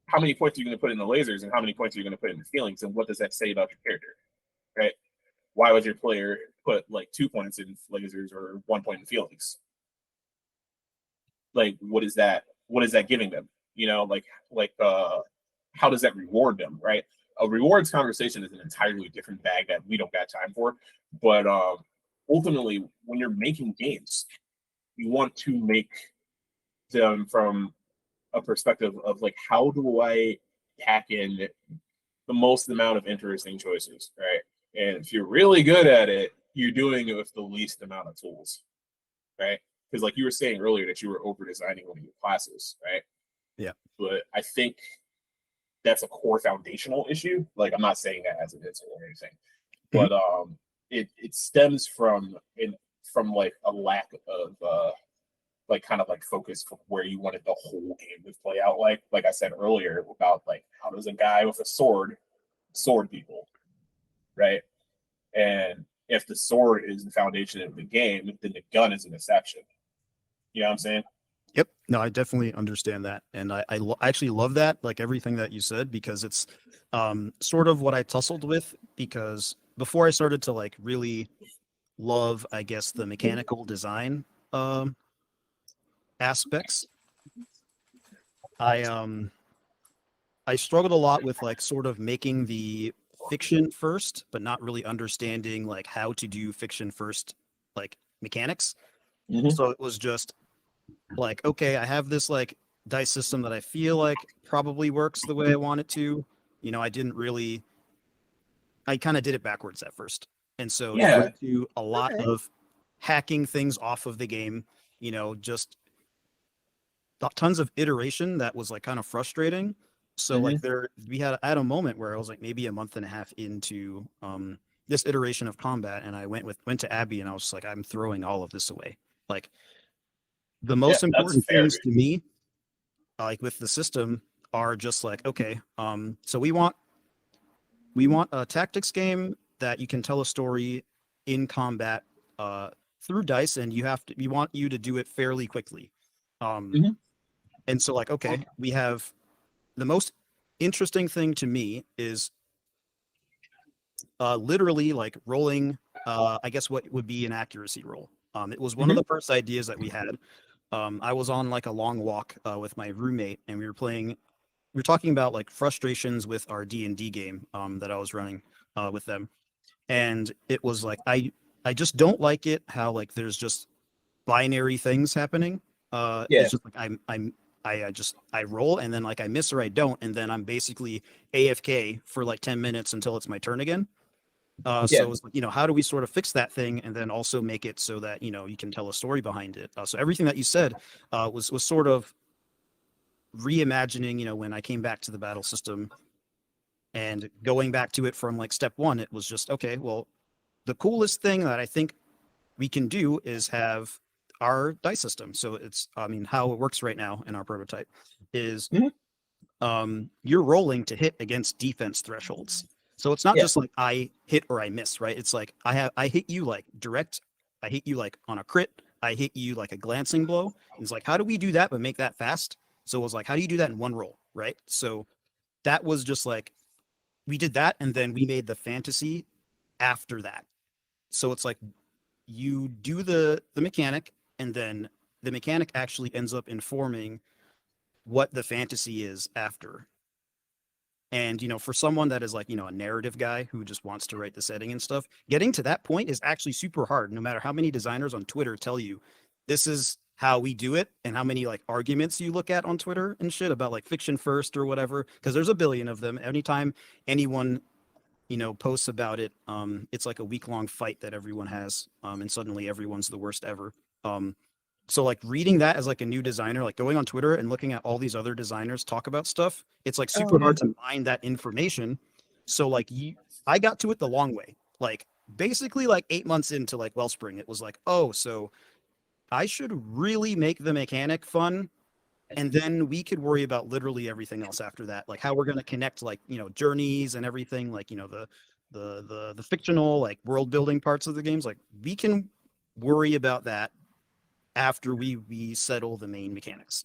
how many points are you going to put in the lasers, and how many points are you going to put in the feelings, and what does that say about your character, right? Why would your player put like 2 points in lasers or 1 point in feelings? Like, what is that giving them? You know, like how does that reward them, right? A rewards conversation is an entirely different bag that we don't got time for. But ultimately, when you're making games, you want to make them from a perspective of like, how do I pack in the most amount of interesting choices, right? And if you're really good at it, you're doing it with the least amount of tools, right? Because like you were saying earlier that you were over designing one of your classes, right? Yeah. But I think that's a core foundational issue. Like, I'm not saying that as it is or anything, but it stems from like a lack of like kind of like focus for where you wanted the whole game to play out. Like I said earlier about like, how does a guy with a sword people, right? And if the sword is the foundation of the game, then the gun is an exception. You know what I'm saying? Yep. No, I definitely understand that. And I actually love that, like everything that you said, because it's sort of what I tussled with, because before I started to like really love, I guess, the mechanical design aspects, I struggled a lot with like sort of making the fiction first, but not really understanding like how to do fiction first, like mechanics. So it was just like, okay, I have this like dice system that I feel like probably works the way I want it to. You know, I kind of did it backwards at first. And so it Yeah. led to a lot Okay. of hacking things off of the game, just tons of iteration that was like kind of frustrating. So like I had a moment where I was like maybe a month and a half into this iteration of combat, and I went to Abby and I was just like, I'm throwing all of this away. Like the Yeah, most that's important fair, things dude. to me, like with the system, are just like, okay, so we want a tactics game that you can tell a story in combat through dice, and we want you to do it fairly quickly. Um, Mhm. and so like, okay, we have the most interesting thing to me is literally like rolling, I guess what would be an accuracy roll. It was one of Mhm. the first ideas that we had. I was on like a long walk with my roommate, and we were talking about like frustrations with our D&D game that I was running with them. And it was like, I just don't like it how like there's just binary things happening. Yeah. It's just like I roll and then like I miss or I don't, and then I'm basically AFK for like 10 minutes until it's my turn again. Yeah. So it's like, how do we sort of fix that thing and then also make it so that you can tell a story behind it. So everything that you said was sort of reimagining. When I came back to the battle system and going back to it from like step one, it was just okay. Well, the coolest thing that I think we can do is have our dice system. So how it works right now in our prototype is Mhm. you're rolling to hit against defense thresholds. So it's not Yeah. just like I hit or I miss, right? It's like I hit you like direct, I hit you like on a crit, I hit you like a glancing blow. And it's like, how do we do that but make that fast? So it was like, how do you do that in one roll, right? So that was just like we did that, and then we made the fantasy after that. So it's like you do the mechanic, and then the mechanic actually ends up informing what the fantasy is after. And for someone that is like a narrative guy who just wants to write the setting and stuff, getting to that point is actually super hard, no matter how many designers on Twitter tell you this is how we do it, and how many like arguments you look at on Twitter and shit about like fiction first or whatever, because there's a billion of them. Anytime anyone posts about it, it's like a week-long fight that everyone has, and suddenly everyone's the worst ever. So like reading that as like a new designer, like going on Twitter and looking at all these other designers talk about stuff, it's like super hard to mine that information. So like I got to it the long way. Like basically like 8 months into like Wellspring, it was like, oh, so I should really make the mechanic fun, and then we could worry about literally everything else after that, like how we're going to connect like journeys and everything, like the fictional like world building parts of the games, like we can worry about that after we settle the main mechanics.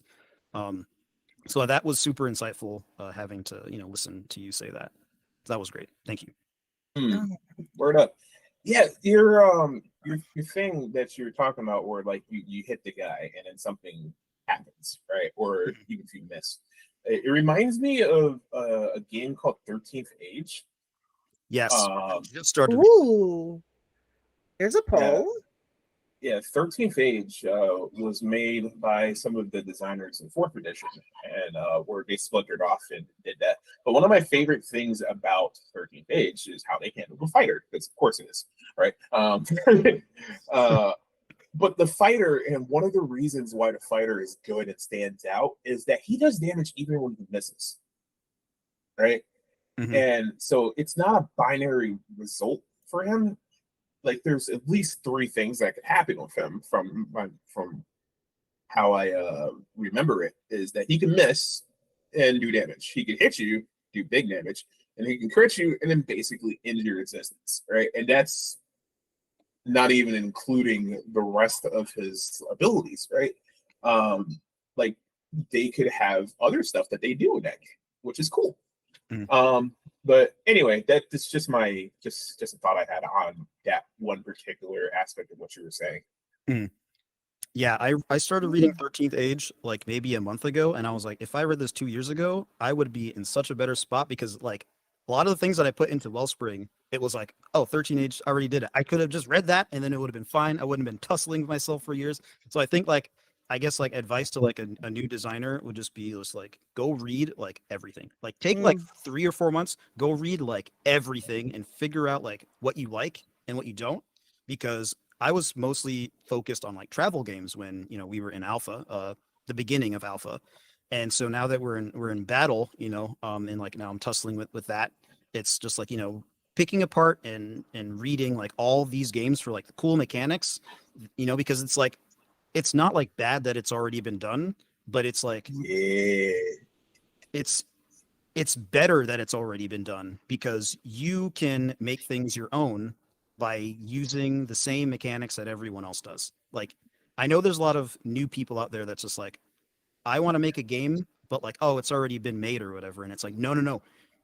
So that was super insightful, having to listen to you say that. That was great. Thank you. Hmm. Word up. Yeah, your thing that you're talking about where like you hit the guy and then something happens, right? Or even if you miss. It reminds me of a game called 13th Age. Yes, Um just started. Ooh, here's a yeah, poll. yeah, 13th Age was made by some of the designers in fourth edition, and where they splintered off and did that. But one of my favorite things about 13th Age is how they handle the fighter, because of course it is, right? uh, but the fighter, and one of the reasons why the fighter is good and stands out is that he does damage even when he misses, right? Mhm. And so it's not a binary result for him. Like there's at least three things that could happen with him from how I remember it, is that he can miss and do damage. He can hit you, do big damage, and he can crit you and then basically end your existence, right? And that's not even including the rest of his abilities, right? Like they could have other stuff that they do in that game, which is cool. Mhm. But anyway, that's just my just a thought I had on that one particular aspect of what you were saying. Mhm. Yeah, I started reading 13th Age like maybe a month ago, and I was like, if I read this 2 years ago, I would be in such a better spot, because like a lot of the things that I put into Wellspring, it was like, oh, 13 Age I already did it. I could have just read that and then it would have been fine. I wouldn't have been tussling with myself for years. So I think like I guess like advice to like a new designer would just be just like go read like everything. Like take like 3 or 4 months, go read like everything and figure out like what you like and what you don't. Because I was mostly focused on like travel games when we were in alpha, the beginning of alpha. And so now that we're in battle, and like now I'm tussling with that, it's just like, picking apart and reading like all these games for like the cool mechanics, because it's like it's not like bad that it's already been done, but it's like it's better that it's already been done because you can make things your own by using the same mechanics that everyone else does. Like I know there's a lot of new people out there that's just like, I want to make a game, but like, oh, it's already been made or whatever. And it's like, no.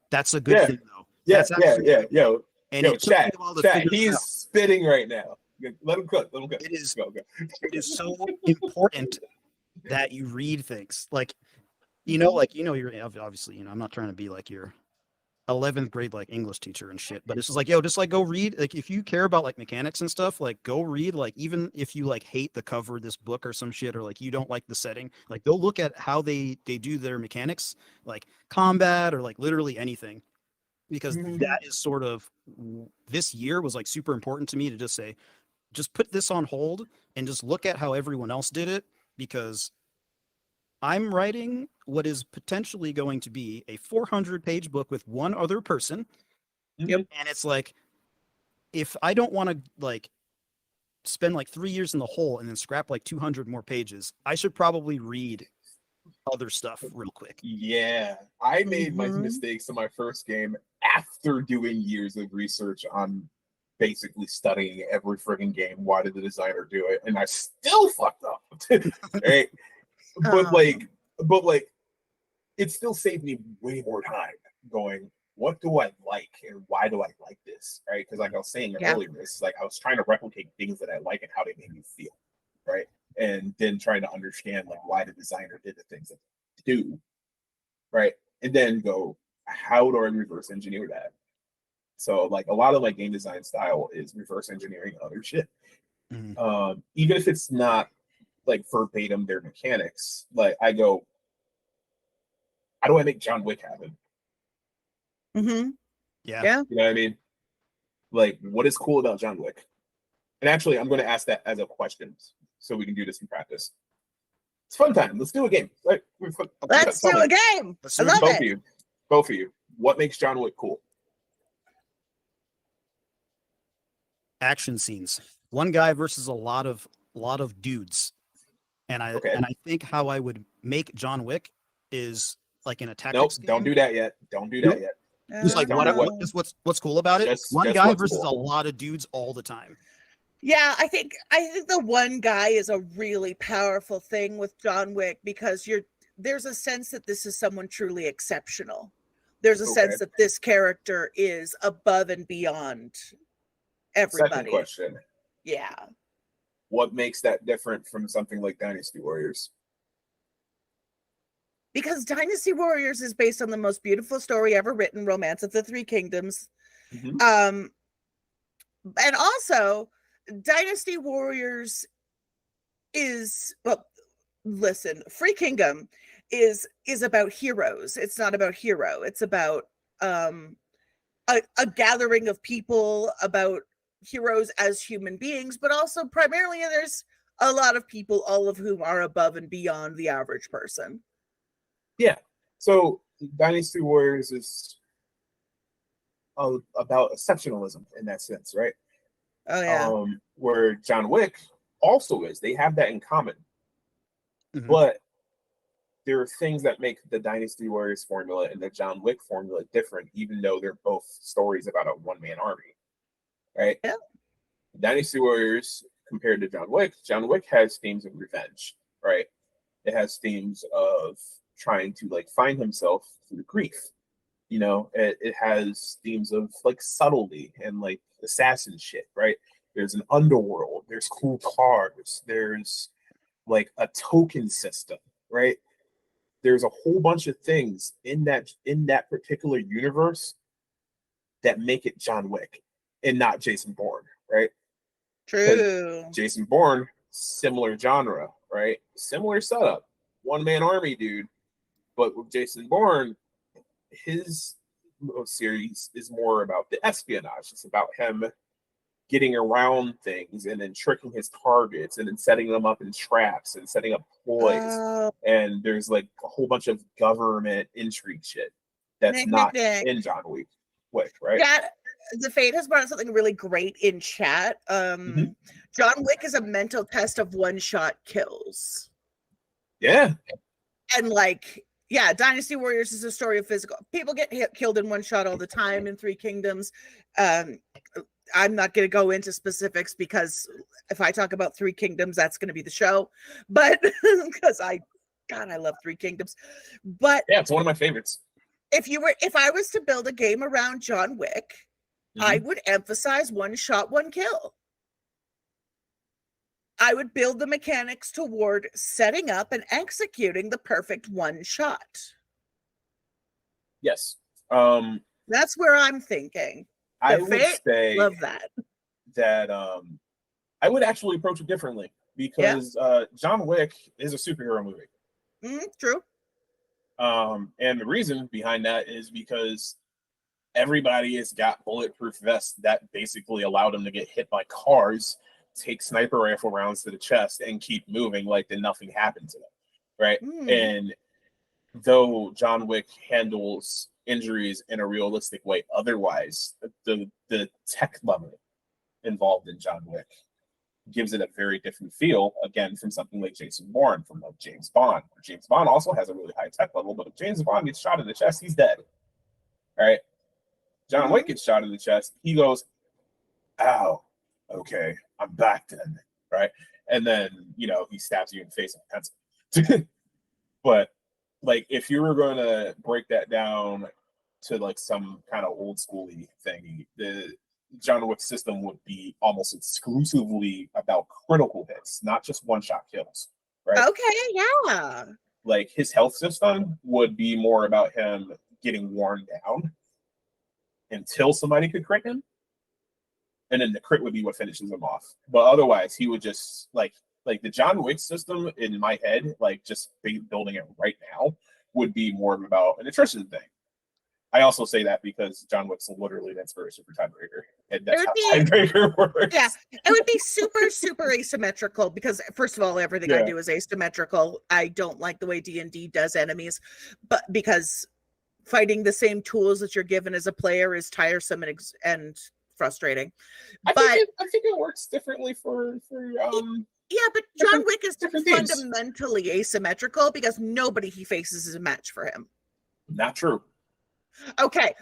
That's a good thing though. Yeah, That's actually Yo, and yo, it took me chat, a while to chat. figure it He's out. spitting right now. Let him cook. Let him cook. It is Go. It is so important that you read things. Like, you're obviously, I'm not trying to be like your 11th grade like English teacher and shit, but it's just like, yo, just like go read. Like if you care about like mechanics and stuff, like go read. Like even if you like hate the cover of this book or some shit, or like you don't like the setting, like they'll look at how they do their mechanics, like combat or like literally anything. Because that is sort of this year was like super important to me to just say, just put this on hold and just look at how everyone else did it, because I'm writing what is potentially going to be a 400-page book with one other person. Yep. And it's like, if I don't want to like spend like 3 years in the hole and then scrap like 200 more pages, I should probably read other stuff real quick. Yeah, I made my mistakes in my first game after doing years of research on basically studying every friggin' game. Why did the designer do it? And I still fucked up. Right? But it still saved me way more time going, what do I like and why do I like this? Right? Because like I was saying earlier, it's like I was trying to replicate things that I like and how they made me feel. Right. And then trying to understand like why the designer did the things that they do. Right. And then go, how do I reverse engineer that? So like a lot of my game design style is reverse engineering other shit. Even if it's not like verbatim their mechanics, like I go, how do I make John Wick happen? Yeah. You know what I mean? Like, what is cool about John Wick? And actually, I'm going to ask that as a question so we can do this in practice. It's fun time. Let's do a game. Let's do a game. I love it. Both of you. What makes John Wick cool? Action scenes. One guy versus a lot of dudes. And I think how I would make John Wick is like in a tactics game. Don't do that yet. Don't do that yet. Just like what's cool about it? One guy versus a lot of dudes all the time. Yeah, I think the one guy is a really powerful thing with John Wick, because there's a sense that this is someone truly exceptional. There's a sense that this character is above and beyond everybody. Second question. Yeah. What makes that different from something like Dynasty Warriors? Because Dynasty Warriors is based on the most beautiful story ever written, Romance of the Three Kingdoms. And also, Dynasty Warriors is, well, listen, Free Kingdom is about heroes. It's not about hero. It's about a gathering of people, about heroes as human beings, but also primarily there's a lot of people, all of whom are above and beyond the average person. Yeah. So Dynasty Warriors is about exceptionalism in that sense, right? Oh yeah. Where John Wick also is. They have that in common. But there are things that make the Dynasty Warriors formula and the John Wick formula different, even though they're both stories about a one-man army. Right? Yeah. Dynasty Warriors compared to John Wick has themes of revenge, right? It has themes of trying to like find himself through grief. You know, it has themes of like subtlety and like assassin shit, right? There's an underworld, there's cool cars, there's like a token system, right? There's a whole bunch of things in that particular universe that make it John Wick and not Jason Bourne, right? True. Jason Bourne similar genre, right? Similar setup, one-man army dude. But with Jason Bourne, his series is more about the espionage. It's about him getting around things and then tricking his targets and then setting them up in traps and setting up ploys. And there's like a whole bunch of government intrigue shit that's not in John Wick, right? Yeah, the Fade has brought up something really great in chat. John Wick is a mental test of one-shot kills. Yeah. And like, yeah, Dynasty Warriors is a story of physical. People get killed in one shot all the time in Three Kingdoms. I'm not going to go into specifics because if I talk about Three Kingdoms, that's going to be the show. But because I love Three Kingdoms. But yeah, it's one of my favorites. If I was to build a game around John Wick, I would emphasize one shot, one kill. I would build the mechanics toward setting up and executing the perfect one shot. Yes. That's where I'm thinking. I would say love that. I would actually approach it differently because John Wick is a superhero movie. True. And the reason behind that is because everybody has got bulletproof vests that basically allow them to get hit by cars, take sniper rifle rounds to the chest, and keep moving like then nothing happened to them, right? And though John Wick handles injuries in a realistic way, otherwise, the tech level involved in John Wick gives it a very different feel, again, from something like Jason Bourne, from like James Bond. James Bond also has a really high tech level, but if James Bond gets shot in the chest, he's dead. All right? John Wick gets shot in the chest, he goes, ow, okay, I'm back then, right? And then, he stabs you in the face with a pencil. But, like, if you were going to break that down to, like, some kind of old schooly thing, the John Wick system would be almost exclusively about critical hits, not just one-shot kills, right? Okay, yeah. Like, his health system would be more about him getting worn down until somebody could crit him. And then the crit would be what finishes him off. But otherwise, he would just, like the John Wick system in my head, like, just building it right now, would be more about an attrition thing. I also say that because John Wick's literally an inspiration for Tiebreaker. And that's how Tiebreaker works. Yeah, it would be super, super asymmetrical because, first of all, everything I do is asymmetrical. I don't like the way D&D does enemies, but because fighting the same tools that you're given as a player is tiresome and frustrating. I think it works differently for yeah, but John Wick is fundamentally asymmetrical because nobody he faces is a match for him. Not true. Okay,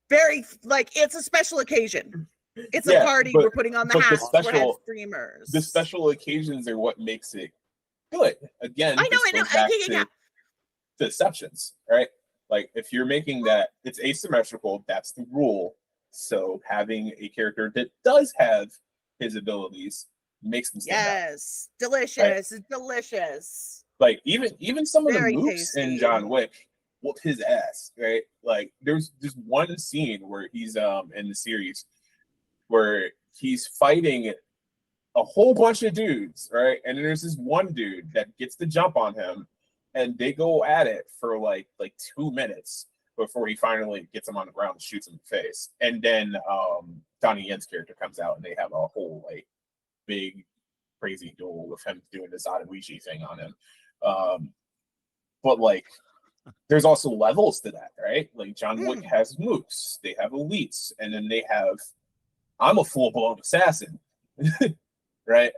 very, like, it's a special occasion. It's a party. We're putting on the hats. We're having streamers. The special occasions are what makes it good. Again, I know. To exceptions, right? Like, if you're making that, it's asymmetrical. That's the rule. So having a character that does have his abilities makes them stand out. Yes, delicious, right? Delicious. Like, even some of the mooks in John Wick whoop his ass, right? Like, there's one scene where he's in the series where he's fighting a whole bunch of dudes, right? And then there's this one dude that gets the jump on him, and they go at it for like 2 minutes before he finally gets him on the ground and shoots him in the face. And then Donnie Yen's character comes out, and they have a whole like big crazy duel with him doing this Adawishi thing on him. But like, there's also levels to that, right? Like, John Wick has mooks, they have elites, and then they have, I'm a full-blown assassin, right?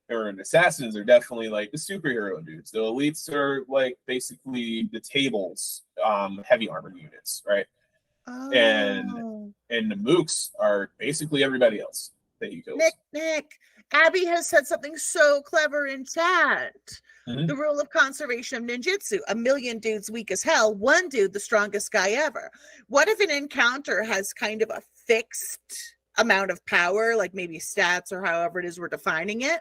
Or assassins are definitely like the superhero dudes. The elites are like basically the tables, heavy armor units, right? Oh. And the mooks are basically everybody else that you kill. Nick, Abby has said something so clever in chat. The rule of conservation of ninjutsu: 1,000,000 dudes weak as hell, one dude the strongest guy ever. What if an encounter has kind of a fixed amount of power, like maybe stats or however it is we're defining it,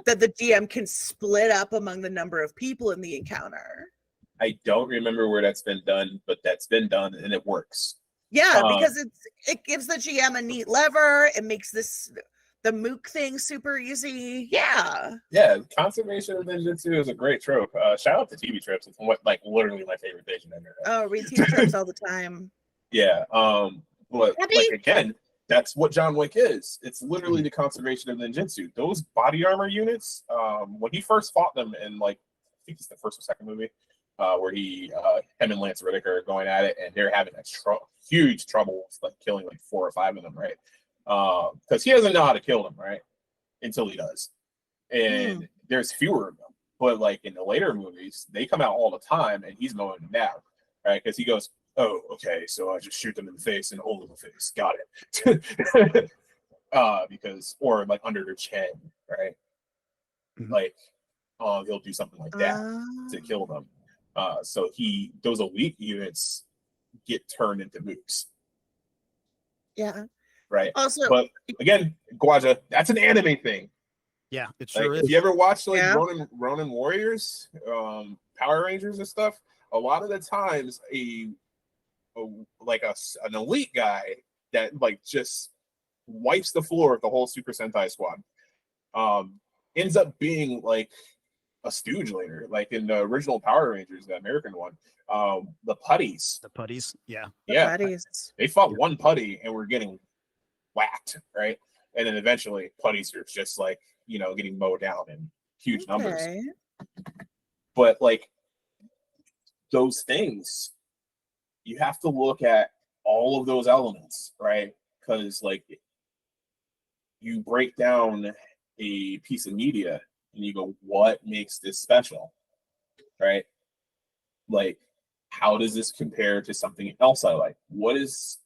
that the DM can split up among the number of people in the encounter? I don't remember where that's been done, but that's been done and it works. Yeah, because it gives the GM a neat lever. It makes this the mook thing super easy. Yeah. Yeah, conservation of ninjutsu is a great trope. Shout out to TV tropes. It's like literally my favorite page on the internet. Oh, read TV tropes all the time. Yeah. But Happy? like again, that's what John Wick is. It's literally the conservation of ninjutsu. Those body armor units, when he first fought them in like I think it's the first or second movie, where him and Lance Reddick are going at it, and they're having a huge trouble like killing like 4 or 5 of them, right? Because he doesn't know how to kill them, right? Until he does. And there's fewer of them. But like in the later movies, they come out all the time and he's mowing them down, right? Because he goes, oh, okay, so I just shoot them in the face and hold the face. Got it. Because, or like under their chin, right? Like, he'll do something like that to kill them. So those elite units get turned into mooks. Yeah. Right. Also, but again, Gwaja, that's an anime thing. Yeah, it sure like, is. If you ever watched like Ronin Warriors, Power Rangers and stuff, a lot of the times an elite guy that like just wipes the floor of the whole Super Sentai squad ends up being like a stooge later, like in the original Power Rangers, the American one. The putties. The putties, yeah. Putties. They fought one putty and were getting whacked, right? And then eventually putties are just like, getting mowed down in huge numbers. But like those things, you have to look at all of those elements, right? Because like you break down a piece of media and you go, what makes this special, right? Like, how does this compare to something else I like? What is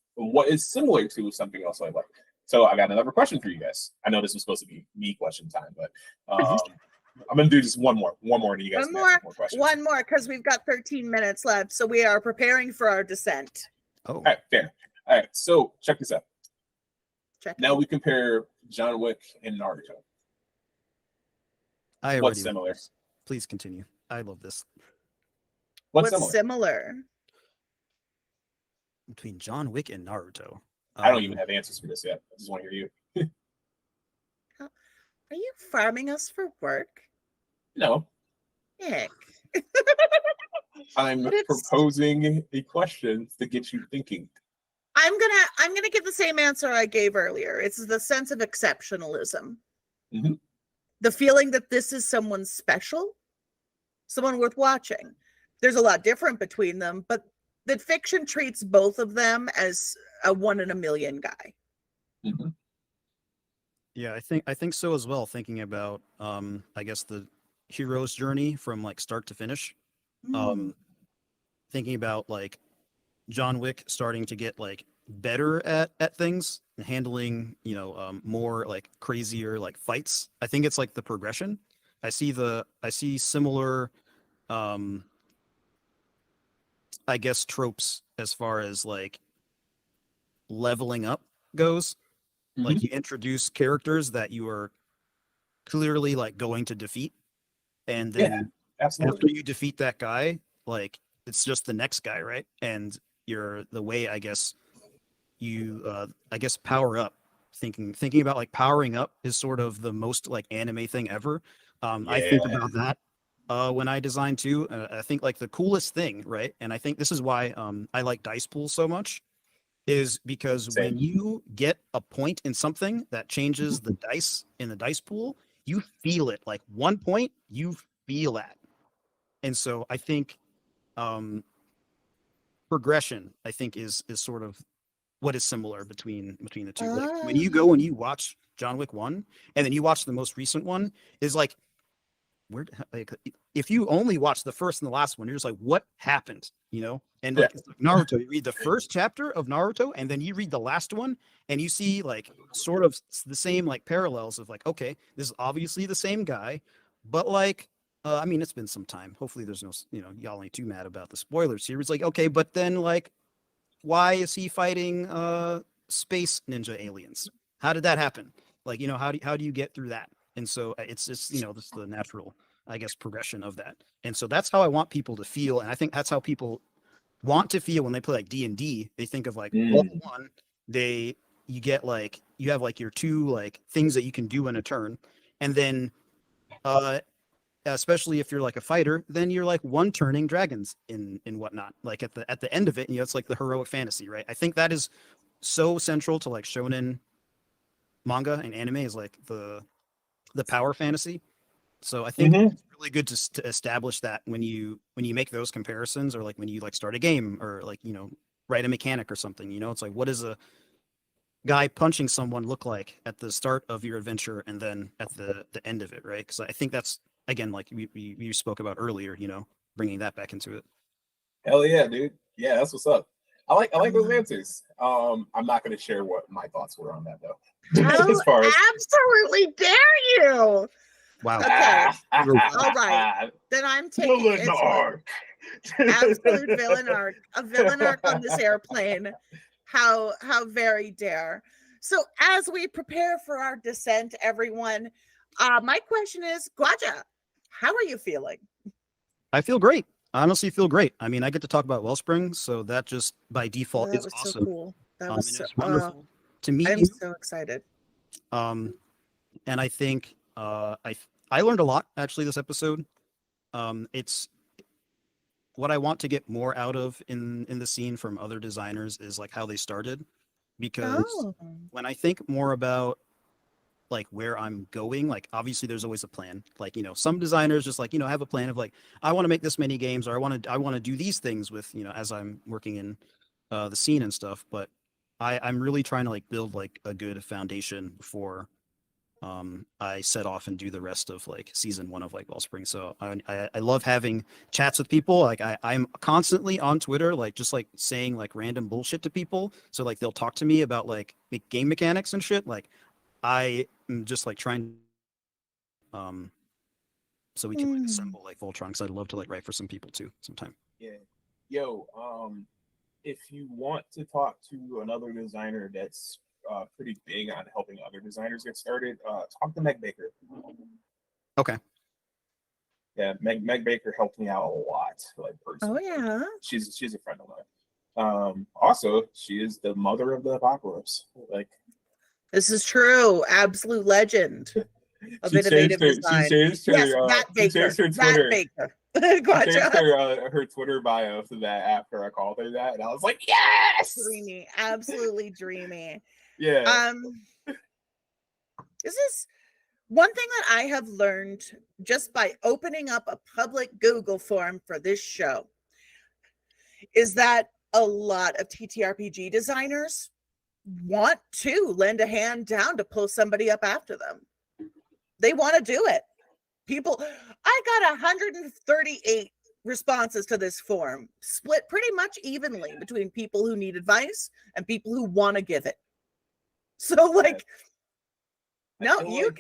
similar to something else I like? So I got another question for you guys. I know this was supposed to be me question time, but I'm gonna do just one more, and you guys can ask more questions. One more, because we've got 13 minutes left, so we are preparing for our descent. Oh, all right, fair. All right, so check this out. Now we compare John Wick and Naruto. What's similar? Please continue. I love this. What's similar between John Wick and Naruto? I don't even have answers for this yet. I just want to hear you. Are you farming us for work? No. Nick. I'm proposing a question to get you thinking. I'm gonna give the same answer I gave earlier. It's the sense of exceptionalism. Mm-hmm. The feeling that this is someone special, someone worth watching. There's a lot different between them, but that fiction treats both of them as a 1 in a million guy. Mm-hmm. Yeah, I think so as well. Thinking about, I guess the hero's journey from like start to finish. Thinking about like John Wick starting to get like better at things and handling, more like crazier like fights. I think it's like the progression. I see similar, I guess, tropes as far as like leveling up goes. Mm-hmm. Like you introduce characters that you are clearly like going to defeat, and then after you defeat that guy, like it's just the next guy, right? And the way I guess you power up. Thinking about like powering up is sort of the most like anime thing ever. I think about that when I design too. I think like the coolest thing, right? And I think this is why I like dice pools so much, is because when you get a point in something that changes the dice in the dice pool, you feel it. Like 1 point, you feel that. And so I think progression, I think, is sort of what is similar between the two. Like when you go and you watch John Wick 1 and then you watch the most recent one, is like if you only watch the first and the last one, you're just like, what happened? And like Naruto, you read the first chapter of Naruto and then you read the last one and you see like sort of the same like parallels of like, okay, this is obviously the same guy, but like I mean, it's been some time. Hopefully there's no, y'all ain't too mad about the spoilers here. It's like, okay, but then like, why is he fighting space ninja aliens? How did that happen? Like, how do you get through that? And so it's just, this is the natural, I guess, progression of that. And so that's how I want people to feel. And I think that's how people want to feel when they play like D&D. They think of like level 1, you get like you have like your two like things that you can do in a turn, and then especially if you're like a fighter, then you're like one turning dragons in whatnot. Like at the end of it, it's like the heroic fantasy, right? I think that is so central to like shonen manga and anime is like the power fantasy. So I think it's really good to establish that when you make those comparisons, or like when you like start a game, or like write a mechanic or something. It's like, what does a guy punching someone look like at the start of your adventure and then at the end of it, right? Because I think that's, again, like we spoke about earlier, bringing that back into it. Hell yeah, dude. Yeah, that's what's up. I like those answers. I'm not going to share what my thoughts were on that though. As far as absolutely dare you. Wow. Okay. All right. Then I'm taking villain arc. Absolute villain arc. A villain arc on this airplane. How very dare. So as we prepare for our descent, everyone, my question is, Gwaja, how are you feeling? I feel great. I honestly feel great. I mean, I get to talk about Wellspring, so that just by default is awesome. So cool. That was so wonderful to meet I'm you. so excited. And I think I learned a lot actually this episode. It's what I want to get more out of in the scene from other designers is like how they started, because when I think more about like where I'm going, like obviously there's always a plan. Like some designers just like have a plan of like, I want to make this many games, or I want to do these things with as I'm working in the scene and stuff. But I'm really trying to like build like a good foundation before I set off and do the rest of like season 1 of like Wellspring. So I love having chats with people. Like I'm constantly on Twitter, like just like saying like random bullshit to people. So like they'll talk to me about like game mechanics and shit. Like I am just like trying so we can like assemble like Voltron, because I'd love to like write for some people too sometime. Yeah. Yo, if you want to talk to another designer that's pretty big on helping other designers get started, talk to Meg Baker. Okay. Yeah, Meg Baker helped me out a lot, like personally. Oh yeah. She's a friend of mine. Also, she is the mother of the apocalypse. Like, this is true. Absolute legend of innovative design. She changed her, That Baker. She changed her Twitter bio to that after I called her that, and I was like, yes! Dreamy. Absolutely dreamy. Yeah. This is one thing that I have learned just by opening up a public Google form for this show, is that a lot of TTRPG designers want to lend a hand down to pull somebody up after them. They want to do it. I got 138 responses to this form, split pretty much evenly between people who need advice and people who want to give it. So like, I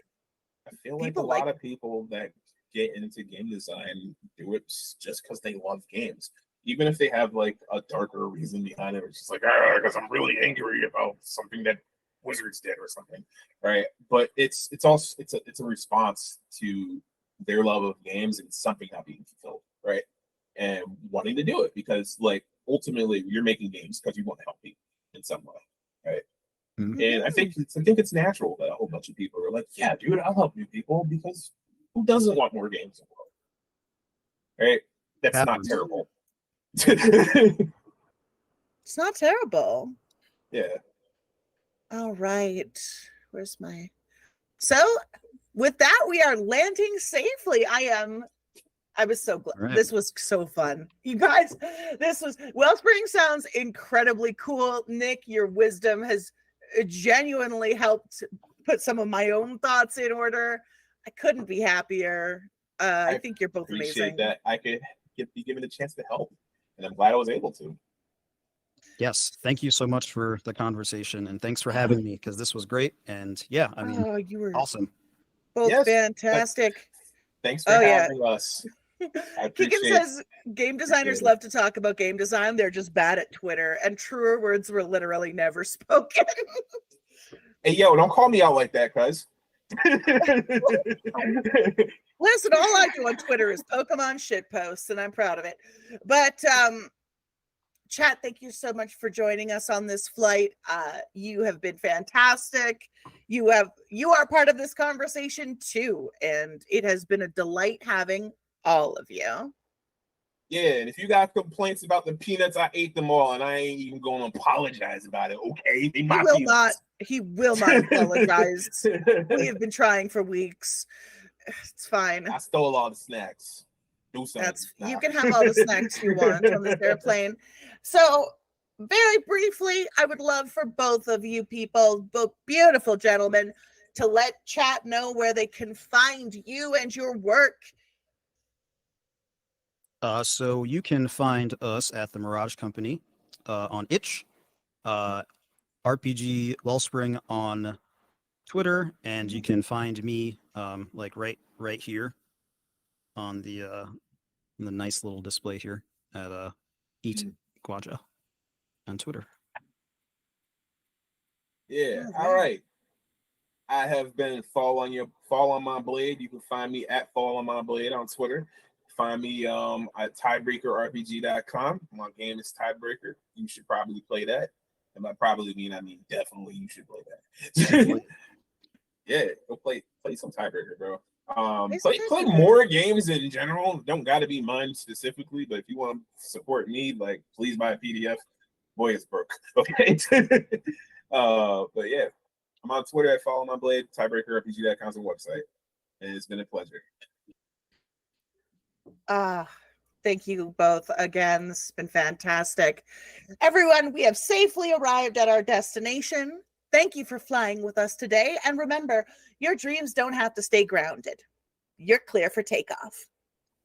feel like a lot of people that get into game design do it just because they love games, even if they have like a darker reason behind it. It's just like, because I'm really angry about something that Wizards did or something, right? But it's a response to their love of games and something not being fulfilled, right? And wanting to do it because like ultimately you're making games because you want to help people in some way, right? Mm-hmm. And I think it's natural that a whole bunch of people are like, yeah, dude, I'll help you people, because who doesn't want more games in the world, right? That's not terrible. It's not terrible. Yeah. All right. So with that, we are landing safely. I was so glad. Right. This was so fun. You guys, Wellspring sounds incredibly cool. Nick, your wisdom has genuinely helped put some of my own thoughts in order. I couldn't be happier. I think you're both amazing. That I could be given a chance to help, and I'm glad I was able to. Yes, thank you so much for the conversation, and thanks for having me, because this was great. And yeah, I mean, you were awesome. Both fantastic. Thanks for having us. Keegan says game designers love to talk about game design. They're just bad at Twitter, and truer words were literally never spoken. Hey, yo, don't call me out like that, cuz. Listen, all I do on Twitter is Pokemon shit posts, and I'm proud of it. But Chat, thank you so much for joining us on this flight. You have been fantastic. You are part of this conversation too, and it has been a delight having all of you. Yeah, and if you got complaints about the peanuts, I ate them all, and I ain't even going to apologize about it. Okay, they my peanuts. He will not apologize. We have been trying for weeks. It's fine. I stole all the snacks. Do something. You can have all the snacks you want on this airplane. So, very briefly, I would love for both of you people, both beautiful gentlemen, to let chat know where they can find you and your work. So you can find us at the Mirage Company on Itch, RPG Wellspring on Twitter, and you can find me like right here on the nice little display here at Eat Gwaja on Twitter. Yeah, all right. I have been Fall on My Blade. You can find me at Fall on My Blade on Twitter. Find me at tiebreakerrpg.com. My game is Tiebreaker. You should probably play that. And by probably I mean definitely you should play that. Yeah, go play some Tiebreaker, bro. Play more games in general. Don't got to be mine specifically, but if you want to support me, like please buy a PDF. Boy, it's broke. Okay. But yeah, I'm on Twitter at Follow My Blade. TiebreakerRPG.com is the website, and it's been a pleasure. Thank you both again. This has been fantastic. Everyone, we have safely arrived at our destination. Thank you for flying with us today. And remember, your dreams don't have to stay grounded. You're clear for takeoff.